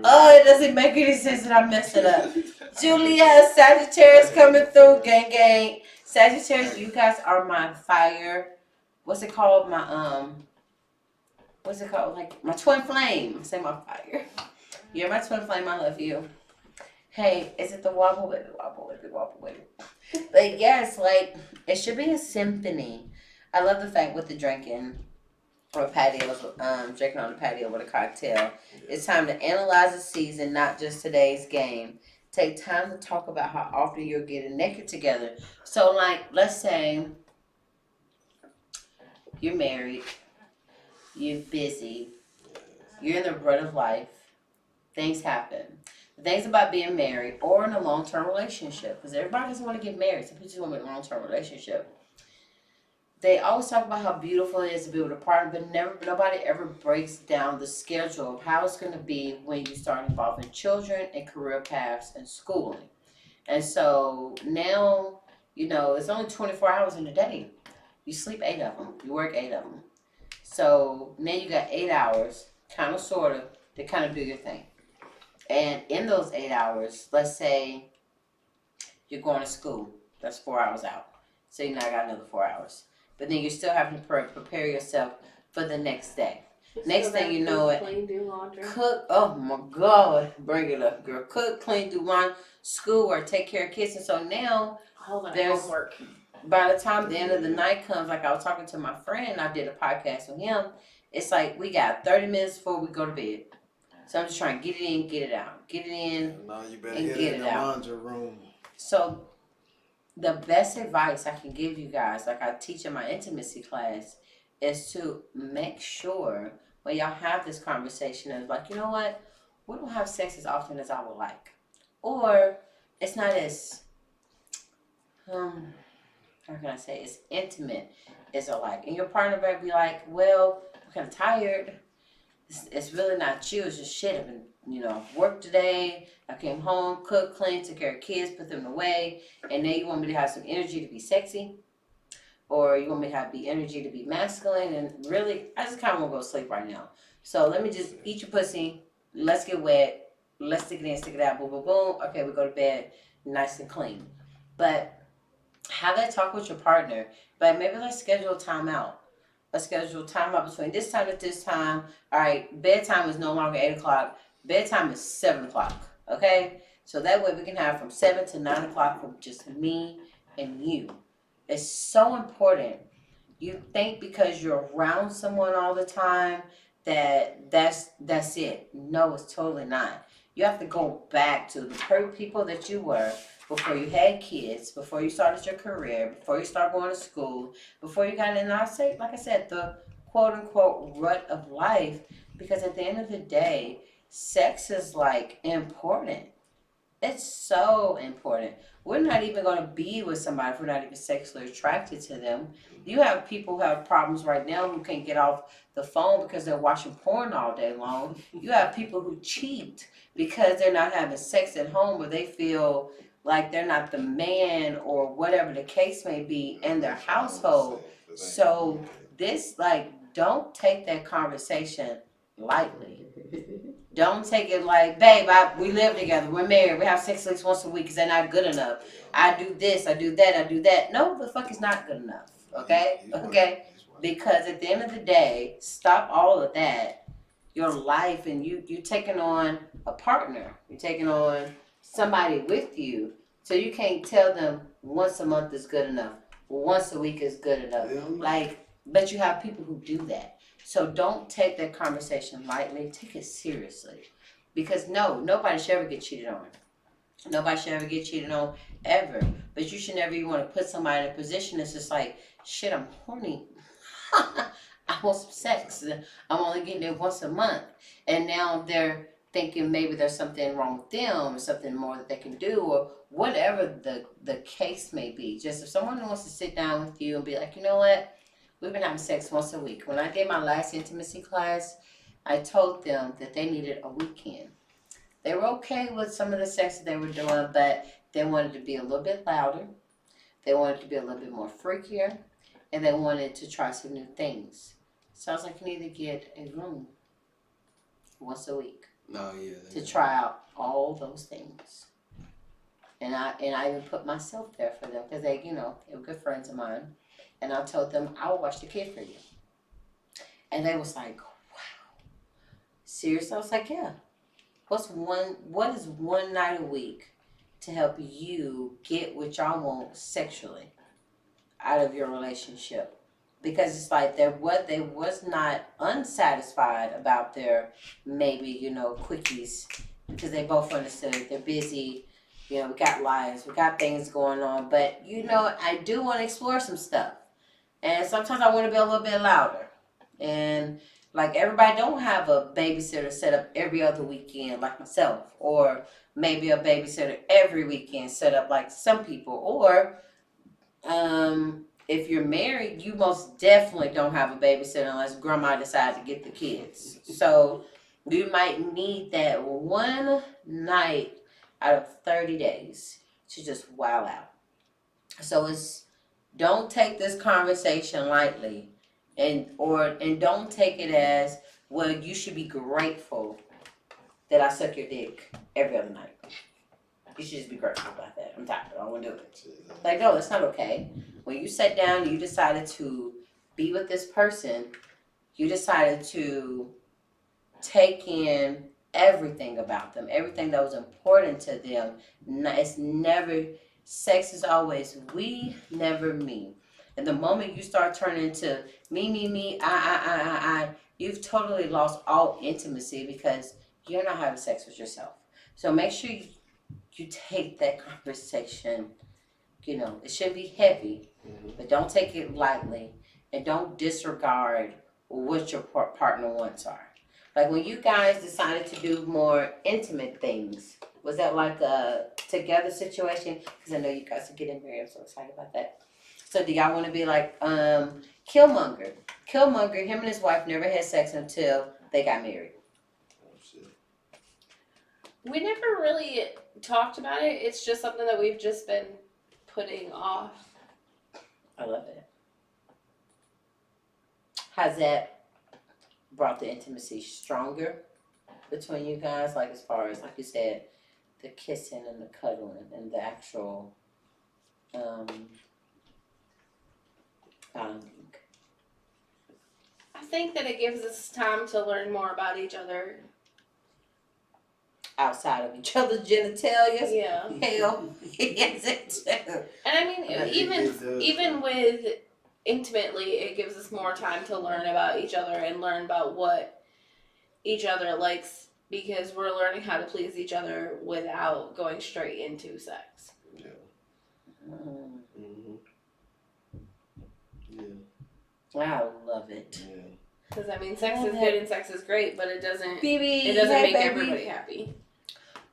Oh, it doesn't make any sense that I mess it up. Julia, Sagittarius coming through, gang gang. Sagittarius, you guys are my fire. What's it called? Like my twin flame. I say my fire. You're my twin flame. I love you. Hey, is it the wobble baby, wobble baby, wobble baby? But yes, like it should be a symphony. I love the fact with the drinking or patios, drinking on the patio with a cocktail. It's time to analyze the season, not just today's game. Take time to talk about how often you're getting naked together. So, like, let's say you're married, you're busy, you're in the rut of life, things happen. The things about being married or in a long-term relationship, because everybody doesn't want to get married. Some people just want to be in a long-term relationship. They always talk about how beautiful it is to be with a partner, but nobody ever breaks down the schedule of how it's going to be when you start involving children and career paths and schooling. And so now, it's only 24 hours in a day. You sleep 8 of them. You work 8 of them. So now you got 8 hours, kind of, sort of, to kind of do your thing. And in those 8 hours, let's say you're going to school. That's 4 hours out. So you now got another 4 hours. But then you're still having to prepare yourself for the next day. Next thing you know it, clean, do laundry. cook. Oh my God, bring it up, girl. Cook, clean, do laundry, schoolwork, take care of kids, and so now there's homework. by the time the end of the night comes, like I was talking to my friend, I did a podcast with him. It's like we got 30 minutes before we go to bed. So I'm just trying to get it in, get it out, get it in, No, you better and get get in it the out. laundry room. So the best advice I can give you guys, like I teach in my intimacy class, is to make sure when y'all have this conversation is like, you know what? We don't have sex as often as I would like. Or it's not as how can I say, it's intimate as I like. And your partner might be like, well, I'm kind of tired. It's really not you. It's just shit. I've been, worked today. I came home, cooked, cleaned, took care of kids, put them away. And then you want me to have some energy to be sexy? Or you want me to have energy to be masculine? And really, I just kind of want to go to sleep right now. So let me just eat your pussy. Let's get wet. Let's stick it in, stick it out. Boom, boom, boom. Okay, we go to bed nice and clean. But have that talk with your partner. But maybe let's schedule time out. Let's schedule time out between this time and this time. All right, bedtime is no longer 8 o'clock. Bedtime is 7 o'clock. Okay? So that way we can have from 7 to 9 o'clock from just me and you. It's so important. You think because you're around someone all the time that's it. No, it's totally not. You have to go back to the people that you were before you had kids, before you started your career, before you started going to school, before you got in, like I said, the quote unquote rut of life. Because at the end of the day, sex is like important. It's so important. We're not even going to be with somebody if we're not even sexually attracted to them. You have people who have problems right now who can't get off the phone because they're watching porn all day long. You have people who cheat because they're not having sex at home, or they feel like they're not the man or whatever the case may be in their household. So this, don't take that conversation lightly. Don't take it like, babe, we live together, we're married, we have sex at least once a week. Is that not good enough? I do this, I do that, I do that. No, the fuck is not good enough. Okay? Okay? Because at the end of the day, stop all of that. Your life, and you taking on a partner. You're taking on somebody with you. So you can't tell them once a month is good enough. Once a week is good enough. But you have people who do that. So don't take that conversation lightly. Take it seriously. Because nobody should ever get cheated on. Nobody should ever get cheated on, ever. But you should never even want to put somebody in a position that's just like, shit, I'm horny. I want some sex. I'm only getting it once a month. And now they're thinking maybe there's something wrong with them or something more that they can do, or whatever the case may be. Just if someone wants to sit down with you and be like, you know what? We've been having sex once a week. When I did my last intimacy class, I told them that they needed a weekend. They were okay with some of the sex that they were doing, but they wanted to be a little bit louder. They wanted to be a little bit more freakier, and they wanted to try some new things. So I was like, you need to get a room once a week to try out all those things. And I even put myself there for them because they were good friends of mine. And I told them, I will watch the kid for you. And they was like, wow. Serious? I was like, yeah. What is one night a week to help you get what y'all want sexually out of your relationship? Because it's like they was not unsatisfied about their maybe, quickies, because they both understood they're busy. We got lives, we got things going on. But, I do want to explore some stuff. And sometimes I want to be a little bit louder. And like everybody don't have a babysitter set up every other weekend like myself. Or maybe a babysitter every weekend set up like some people. Or if you're married, you most definitely don't have a babysitter unless grandma decides to get the kids. So you might need that one night out of 30 days to just wow out. So don't take this conversation lightly, and don't take it as, well, you should be grateful that I suck your dick every other night. You should just be grateful about that. I'm tired. I don't want to do it. Like, no, that's not okay. When you sat down and you decided to be with this person, you decided to take in everything about them, everything that was important to them. It's never, sex is always we, never me. And the moment you start turning into me, I, you've totally lost all intimacy because you're not having sex with yourself. So make sure you take that conversation. It shouldn't be heavy, but don't take it lightly, and don't disregard what your partner wants are. Like when you guys decided to do more intimate things, was that like a together situation? Because I know you guys are getting married. I'm so excited about that. So do y'all want to be like Killmonger? Killmonger, him and his wife never had sex until they got married. Oh, shit. We never really talked about it. It's just something that we've just been putting off. I love it. Has that brought the intimacy stronger between you guys? Like as far as, like you said, the kissing and the cuddling and the actual bonding. I think that it gives us time to learn more about each other. Outside of each other's genitalia? Yeah. Hell, yes it too. And I mean, Yeah, even with intimately, it gives us more time to learn about each other and learn about what each other likes, because we're learning how to please each other without going straight into sex. Yeah. Mm. Yeah. I love it. Yeah. Because I mean, sex is good and sex is great, but it doesn't Baby, make baby. everybody happy.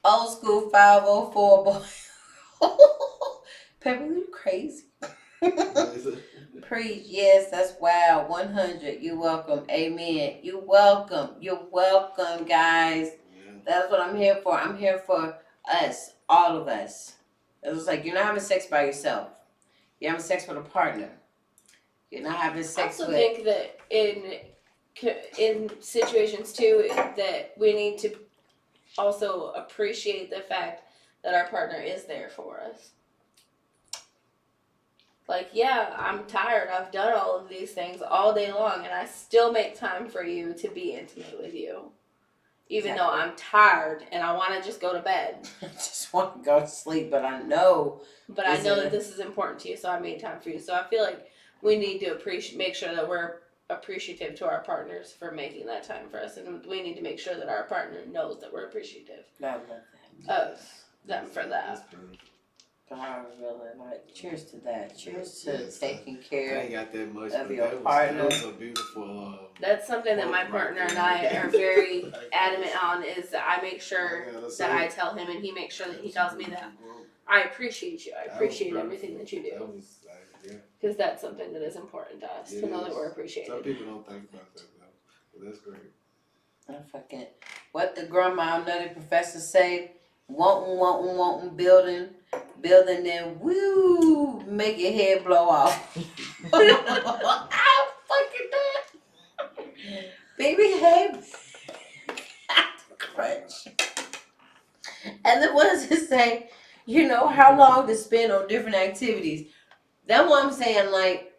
Old school 504 boy. Pepper, you crazy. Preach, yes, that's wild. 100. You're welcome. Amen. You're welcome. You're welcome, guys. Yeah. That's what I'm here for. I'm here for us, all of us. It was like you're not having sex by yourself. You're having sex with a partner. You're not having sex I also with. think that in situations too, that we need to also appreciate the fact that our partner is there for us. Like, yeah, I'm tired. I've done all of these things all day long, and I still make time for you to be intimate with you. Even though I'm tired and I want to just go to bed. I just want to go to sleep, but I know. But I know that this is important to you, so I made time for you. So I feel like we need to make sure that we're appreciative to our partners for making that time for us, and we need to make sure that our partner knows that we're appreciative I love that. of them for that. I really like. Cheers to that. Cheers to taking care. I ain't got that much of but your that partner. Was a beautiful. That's something that my partner and I are very adamant on. Is that I make sure that I tell him, and he makes sure that he tells me that I appreciate you. I appreciate everything that you do. Because that's something that is important to us, to know that we're appreciated. Some people don't think about that though, but that's great. I fucking what the grandma nutty professor say. Wanting, building, then woo, make your head blow off. I fucking done. Baby head crunch. And then what does it say? How long to spend on different activities. That's what I'm saying, like,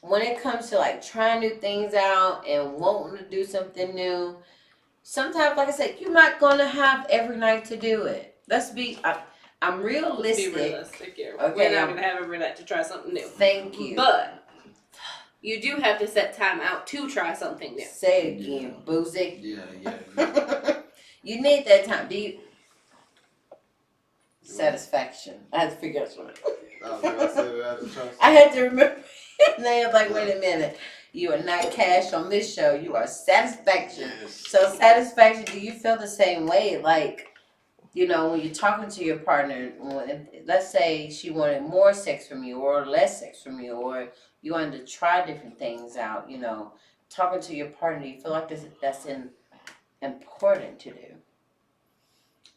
when it comes to, like, trying new things out and wanting to do something new, sometimes, like I said, you're not going to have every night to do it. I'm realistic. Let's be realistic here. Okay, We're not going to have every night to try something new. Thank you. But you do have to set time out to try something new. Say it again, Boozy. Yeah. You need that time. Do you? Satisfaction. I had to figure out something. I had to remember. And I was like, wait a minute. You are not cash on this show. You are satisfaction. Yes. So satisfaction, do you feel the same way? Like, when you're talking to your partner, let's say she wanted more sex from you or less sex from you, or you wanted to try different things out, talking to your partner, do you feel like that's important to do?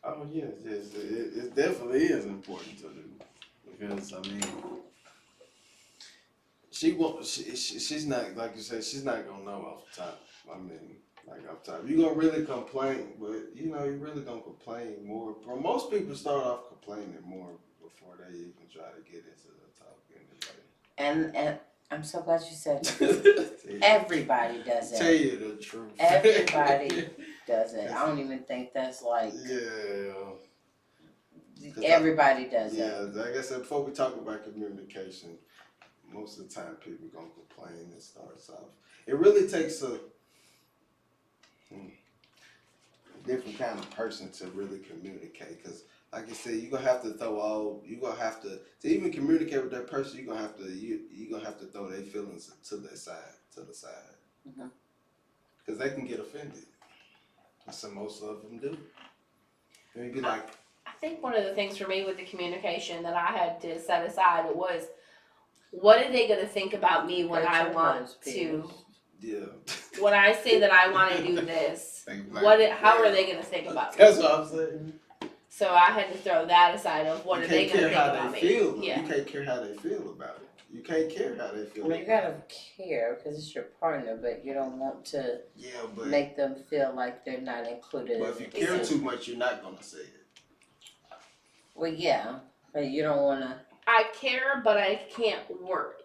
Oh yes, it definitely is important to do, because I mean, she's not, like you said, she's not gonna know off the top. I mean, like off the top, you gonna really complain, but you really gonna complain more. Most people start off complaining more before they even try to get into the topic anyway. And I'm so glad you said that. Everybody does Tell it. you the truth. Everybody does it. I don't even think that's like. Yeah. Everybody does Yeah, that. like I said, before we talk about communication, most of the time people gonna complain and starts off. It really takes a different kind of person to really communicate, because like you said, you're gonna have to to even communicate with that person, you're gonna have to throw their feelings to the side. Because they can get offended. So most of them do. And you'd be like, I think one of the things for me with the communication that I had to set aside was, what are they going to think about me when I want to? Yeah. When I say that I want to do this, how are they going to think about me? That's what I'm saying. So I had to throw that aside of what are they going to think about me. Yeah. You can't care how they feel about it. You can't care how they feel. Well, you gotta care because it's your partner, but you don't want to make them feel like they're not included. But if you care too much, you're not gonna say it. Well, yeah, but you don't want to. I care, but I can't worry.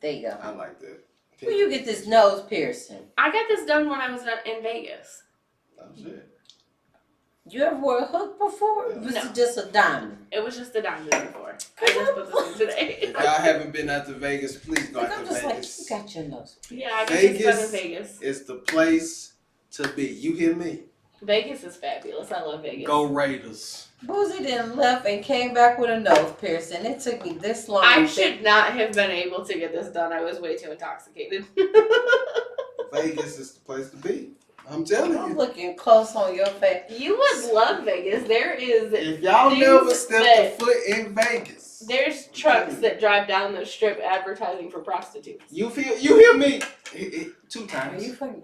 There you go. I like that. Where you get this nose piercing? I got this done when I was in Vegas. That was it. You ever wore a hook before? Yeah. Was it just a diamond? It was just a diamond before. I just put this in today. If y'all haven't been out to Vegas, please go out to Vegas. Vegas. Like, you got your nose pierced. Yeah, I got this done in Vegas. Is the place to be. You hear me? Vegas is fabulous. I love Vegas. Go Raiders. Boozy then left and came back with a nose piercing. It took me this long. I should not have been able to get this done. I was way too intoxicated. Vegas is the place to be. I'm telling I'm you. looking close on your face. You would love Vegas. There is. If y'all never stepped a foot in Vegas, there's trucks that drive down the strip advertising for prostitutes. You hear me? 2 times. Are you fucking?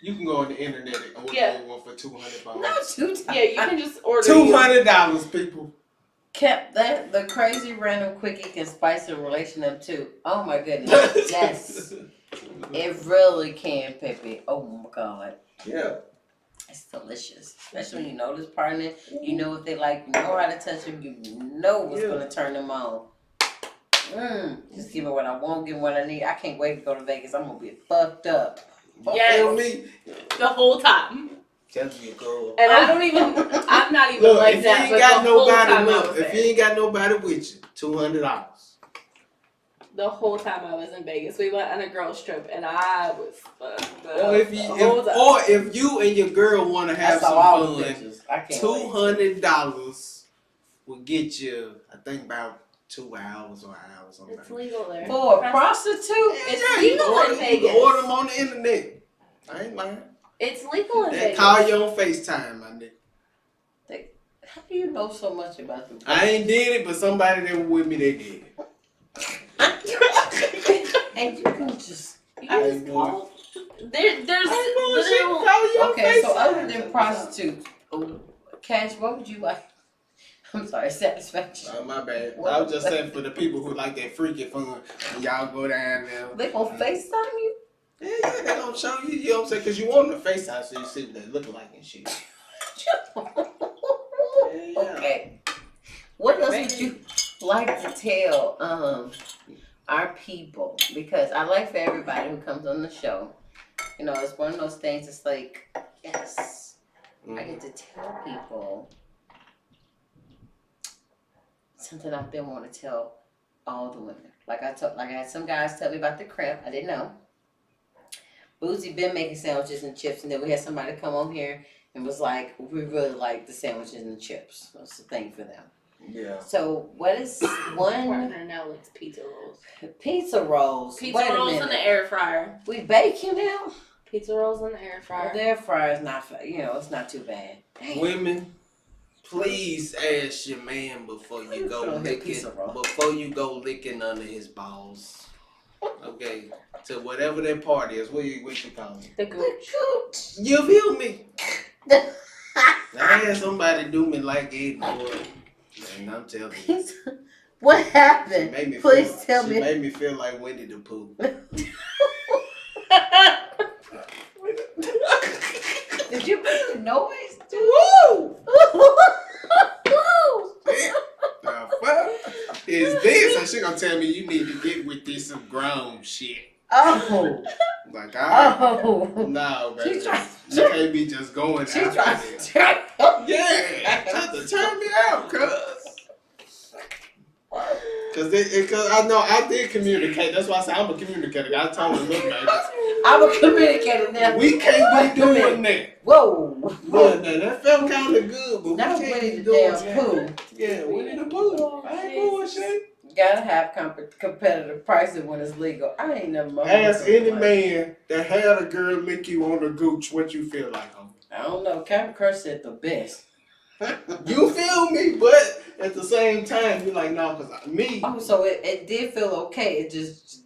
You can go on the internet and order one for $200. Not 2 times. Yeah, you can just order $200, people. Kept that the crazy random quickie can spice a relationship too. Oh my goodness. Yes. It really can, Peppy. Oh my God. Yeah. It's delicious. Especially when you know this partner, you know what they like, you know how to touch them, you know what's going to turn them on. Just give me what I want, give me what I need. I can't wait to go to Vegas. I'm going to be fucked up. Yes. Me? The whole time. Tell me, girl. And I'm not even like that. If you ain't got nobody with you, $200. The whole time I was in Vegas, we went on a girls trip, and I was fucked up. Or if you and your girl want to have some fun, $200 will get you, I think, about 2 hours or an hour or something. It's legal there. For a prostitute? It's legal in Vegas. You can order them on the internet. I ain't lying. It's legal in Vegas. Call you on FaceTime, my nigga. How do you know so much about them? I ain't did it, but somebody that was with me, they did it. And you can just call. There's okay, so other than prostitutes, Cash, what would you like? I'm sorry, satisfaction. Oh, my bad. I was just saying for the people who like that freaky fun, when y'all go down there. They gonna FaceTime you? Yeah, they gonna show you, you know what I'm saying? Because you want them to FaceTime so you see what they look like and shit. Okay. What else would you like to tell our people? Because I like for everybody who comes on the show, you know, it's one of those things. It's like, yes, I get to tell people something I've been wanting to tell all the women. Like I had some guys tell me about the crep. I didn't know. Boozy been making sandwiches and chips, and then we had somebody come on here and was like, we really like the sandwiches and the chips. That's the thing for them. Yeah. So what is one? Partner now likes pizza rolls. Pizza rolls. Pizza rolls in the air fryer. We baking now. Pizza rolls in the air fryer. Well, the air fryer is not, it's not too bad. Dang. Women, please ask your man before you go licking under his balls. Okay, to whatever that part is, what you call it? The gooch. You feel me? I had somebody do me like it, boy, and I'm telling you. What happened? Please tell me. She made me feel like Winnie the Pooh. Did you make the noise? Woo! is this, and she gonna tell me you need to get with this some grown shit. Oh. Like, alright. Oh. No, baby. She tried. You can't be just going She after tried this. to turn. Yeah, trying to turn me out, cuz. Cause I know I did communicate. That's why I said I'm a communicator. I told her, look, baby. I'm a communicator now. We can't be doing that. Whoa. Well, now that felt kind of good, but That we was can't Winnie be the doing damn that. Pooh. Yeah, Winnie the Pooh. I ain't bullshit. Gotta have competitive pricing when it's legal. I ain't never known. Ask any man that had a girl lick you on the gooch what you feel like on. I don't know. Captain Kirk said the best. You feel me, but at the same time, you're like, no, because me. Oh, so it did feel okay. It just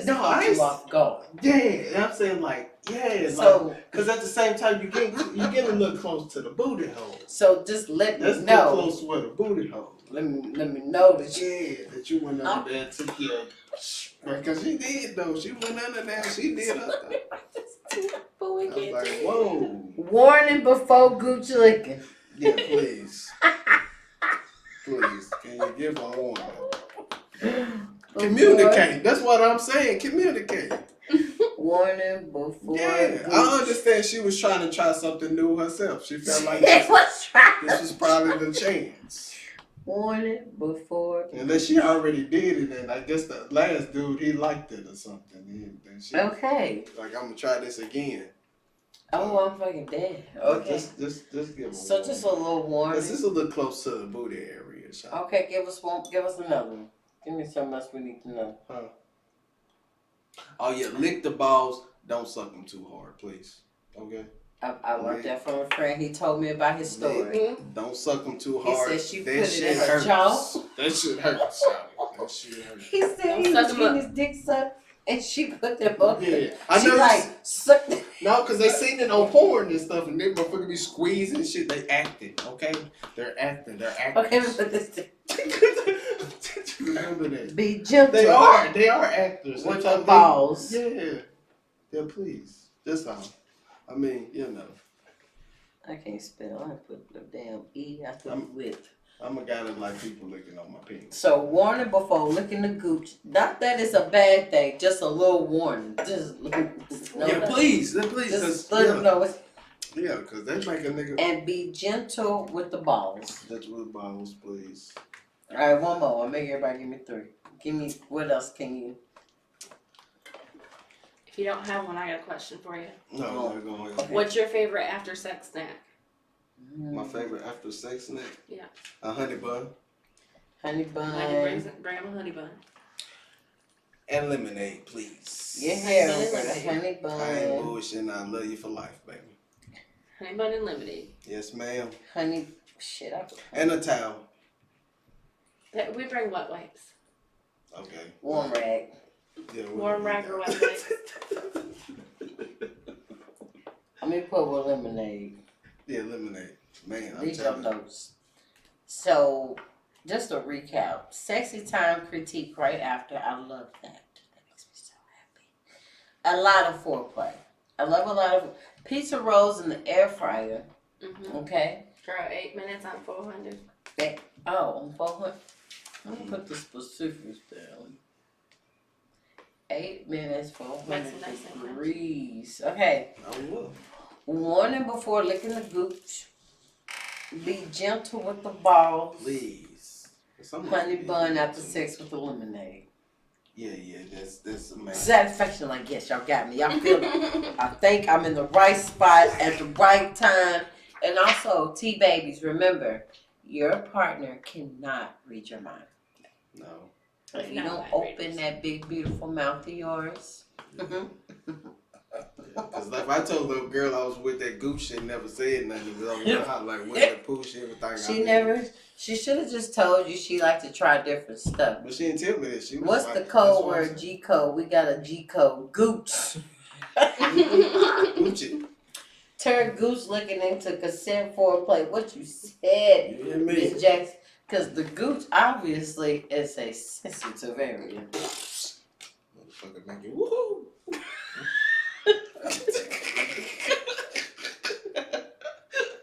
caught you off guard. Yeah, I'm saying like, yeah, So, like, because at the same time, you get a little close to the booty hole. So just let me Let's know. get close to where the booty hole. Let me know that you went under there and took your. Because she did though. She went under there. She did her stuff. But we I was can't like, do whoa. Warning before gooch licking. Yeah, please. Please, can you give a warning? Communicate. That's what I'm saying. Communicate. Warning before. Yeah, gooch. I understand she was trying to try something new herself. She felt like It was this was probably the chance. Warning before. Unless she already did it, and I guess the last dude, he liked it or something. And she Okay. like, I'm going to try this again. Oh, I'm fucking dead. Okay. Just give a So warning. just a little warning. This is a little close to the booty area. So. Okay, give us another one. Give me something else we need to know. Huh. Oh yeah, lick the balls. Don't suck them too hard, please. Okay. I learned that from a friend. He told me about his story. Don't suck them too He hard. said she that put it shit in her hurts. jaw. That shit hurts. Shawty. That shit hurts. He said he was getting his dick sucked, and she put them on. Yeah, I She know. like sucked. No, because they seen it on porn and stuff, and they motherfuckers be squeezing and shit. They acting, okay? They're acting. They're acting. Okay, but this Remember that. be gentle. They are actors. With That's the how balls. Yeah, please. That's all. I mean, you know. I can't spell. I put the damn E after the with. I'm a guy that like people licking on my penis. So warning before licking the gooch. Not that it's a bad thing. Just a little warning. Just Yeah, please. Just let them know it's. Yeah, because they make a nigga. And be gentle with the balls. Gentle with balls, please. All right, one more. I'll make everybody give me 3. Give me, what else can you? If you don't have one, I got a question for you. No, I'm going. Okay. What's your favorite after sex snack? My favorite after sex snack? Yeah. A honey bun. Honey bun. Bring him a honey bun. And lemonade, please. Your hair Honey over the bun. honey I ain't bun. bullshitting. I love you for life, baby. Honey bun and lemonade. Yes, ma'am. Honey, shit. I put And a towel. We bring wet wipes. Okay. warm rag. Yeah, Warm rag or wet wipes. Let me put with lemonade. Yeah, lemonade. Man, I'm These are telling you. notes. So, just a recap. Sexy time critique right after. I love that. That makes me so happy. A lot of foreplay. I love a lot of pizza rolls in the air fryer. Mm-hmm. Okay. Girl, 8 minutes on 400. On 400. Let me put the specifics down. 8 minutes, 400 Makes a nice degrees. Okay. I will. Warning before licking the gooch. Be gentle with the balls. Please. Honey bun after sex with the lemonade. Yeah, that's amazing. Satisfaction, like, yes, y'all got me. Y'all feel it. I think I'm in the right spot at the right time. And also, T-babies, remember, your partner cannot read your mind. No. If you Not don't mind open readers. that big, beautiful mouth of yours. Because if I told the girl I was with that gooch shit, never said nothing. It was over the hot, like, Winnie the Pooh shit, everything. She should have just told you she liked to try different stuff. But she didn't tell me that. She was What's like, the code that's what I word? G code. We got a G code. Gooch. said. Gucci. Turn goose looking into consent foreplay. What you said, You hear me? Miss Jackson? Because the gooch obviously is a sensitive area. Motherfucker make it woohoo.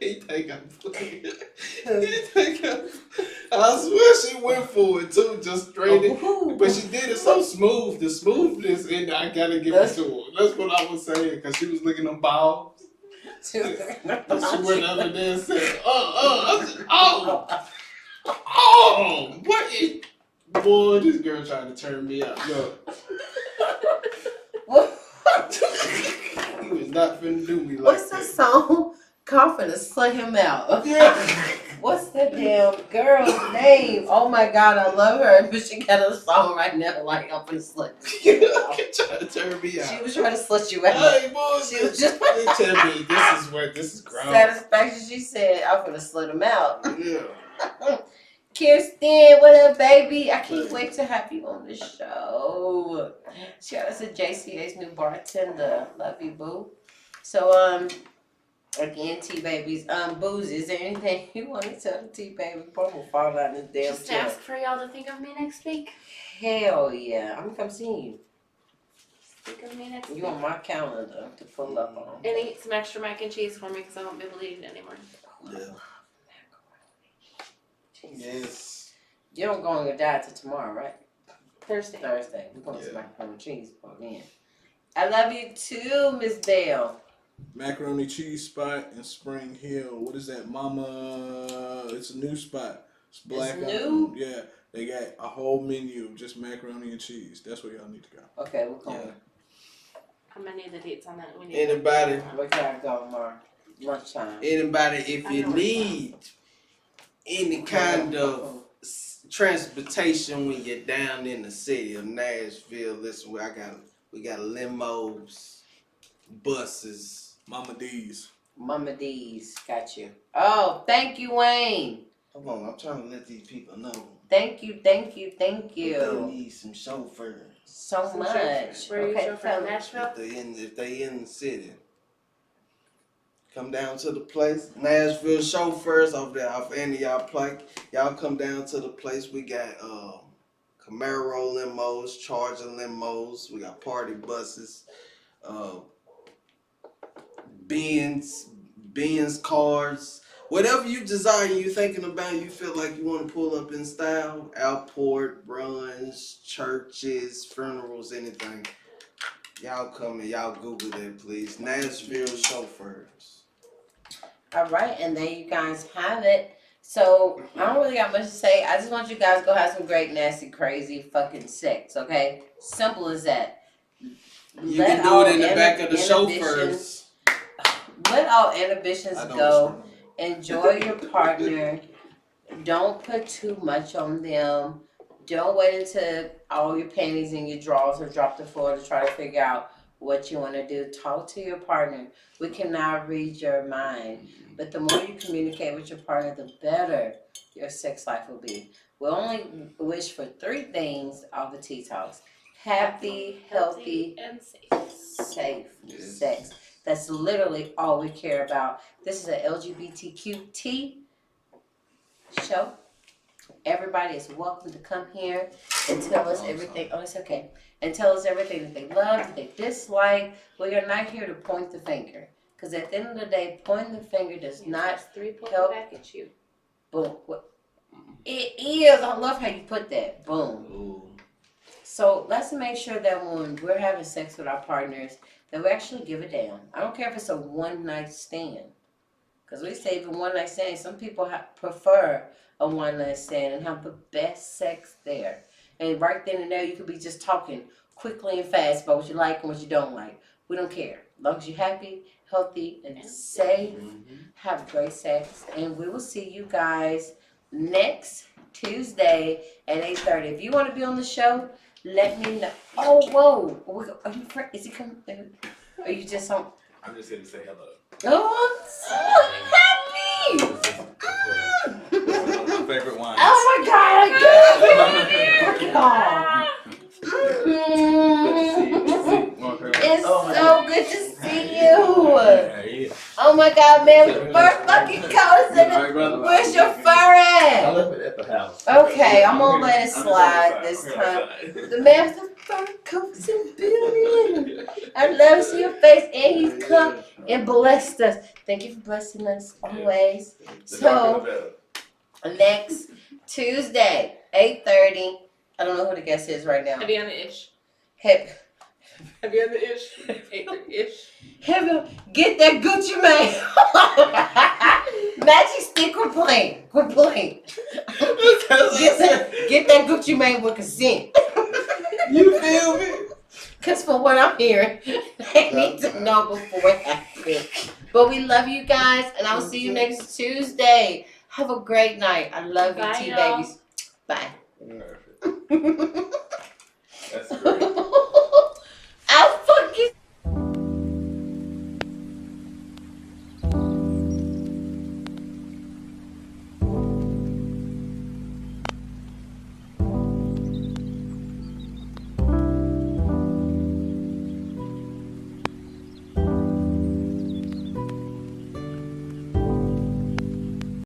He think I'm playing. He think I'm. I swear she went for it too, just straight in. But she did it so smooth. The smoothness in there, I gotta give it to her. That's what I was saying, because she was licking them balls. She went over there and said, I said, what is... Boy, this girl trying to turn me out. Look. He was not finna do me like What's that. that song? Coughing to slut him out. Yeah. What's that damn girl's name? Oh my God, I love her. But she got a song right now like I'm finna slut you out. Trying to turn me out. She was trying to slut you out. Hey, boy, She was just they tell me this is gross. satisfaction. She said, I'm gonna slut him out. Yeah. Kirsten, what up, baby? I can't wait to have you on the show. Shout out to JCA's new bartender. Love you, boo. So, again, T-Babies, Boozy, is there anything you want to tell the T-Baby? Probably will fall out in this damn Just chair. ask for y'all to think of me next week. Hell yeah. I'm gonna come see you. Think of me next You week. on my calendar to pull up on. And eat some extra mac and cheese for me because I won't be able to eat it anymore. Yeah. Yes. You don't go on your diet till tomorrow, right? Thursday. We're going to macaroni and cheese again. I love you too, Miss Dale. Macaroni cheese spot in Spring Hill. What is that, Mama? It's a new spot. It's black. It's new? Yeah, they got a whole menu of just macaroni and cheese. That's where y'all need to go. Okay, we're going. Yeah. How many of the dates on that? We need Anybody? We gotta go tomorrow. Lunchtime. Anybody, if you need any kind of transportation when you're down in the city of Nashville, listen, we got limos, buses. Mama D's. Mama D's, got you. Oh, thank you, Wayne. Hold on, I'm trying to let these people know. Thank you. They need some chauffeurs. So some much. chauffeurs. Where you Okay, chauffeur from Nashville? If they in the city, come down to the place. Nashville chauffeurs over there off any of y'all play. Y'all come down to the place. We got Camaro limos, Charger limos. We got party buses, Benz cars. Whatever you desire, you thinking about, you feel like you want to pull up in style. Outport, brunch, churches, funerals, anything. Y'all come and y'all Google that, please. Nashville chauffeurs. All right, and there you guys have it. So I don't really got much to say. I just want you guys to go have some great, nasty, crazy fucking sex, okay? Simple as that. You can do it in the back of the chauffeurs. Let all inhibitions go. Enjoy your partner. Don't put too much on them. Don't wait until all your panties and your drawers are dropped to the floor to try to figure out what you want to do. Talk to your partner. We cannot read your mind. But the more you communicate with your partner, the better your sex life will be. We only wish for 3 things of the Tea Talks. Happy, healthy, and safe. Yes. sex. That's literally all we care about. This is an LGBTQT show. Everybody is welcome to come here and tell us everything. Oh, it's okay. And tell us everything that they love, that they dislike. We are not here to point the finger. Because at the end of the day, pointing the finger does not 3 pointing help. back at you. Boom. It is. I love how you put that. Boom. Ooh. So let's make sure that when we're having sex with our partners, that we actually give a damn. I don't care if it's a one-night stand. Because we say even one-night stand, some people prefer a one-night stand and have the best sex there. And right then and there, you could be just talking quickly and fast about what you like and what you don't like. We don't care. As long as you're happy, healthy, and safe, have great sex. And we will see you guys next Tuesday at 8:30. If you want to be on the show, let me know. Oh, whoa. Are you is he coming? Are you just on? I'm just here to say hello. Oh, I'm so happy. My favorite wine. Oh my God, I can't. It's so good to see you. Oh my God, man, the fur fucking coat is in it. Where's your fur I at? left it at the house. Okay, I'm gonna let it slide this time. The man with the fur coat's in building. I love to see your face, and he's come and blessed us. Thank you for blessing us always. So next Tuesday, 8:30. I don't know who the guest is right now. Heavy on the ish. Heavy Heavy on the ish. 8:30-ish. Get that Gucci Mane. Magic stick, quit playing. Quit playing. Get that Gucci Mane with consent. You feel me? Because for what I'm hearing, they need to know before it happens. But we love you guys, and I will see you next Tuesday. Have a great night. I love you, Bye, T y'all. babies. Bye. That's great.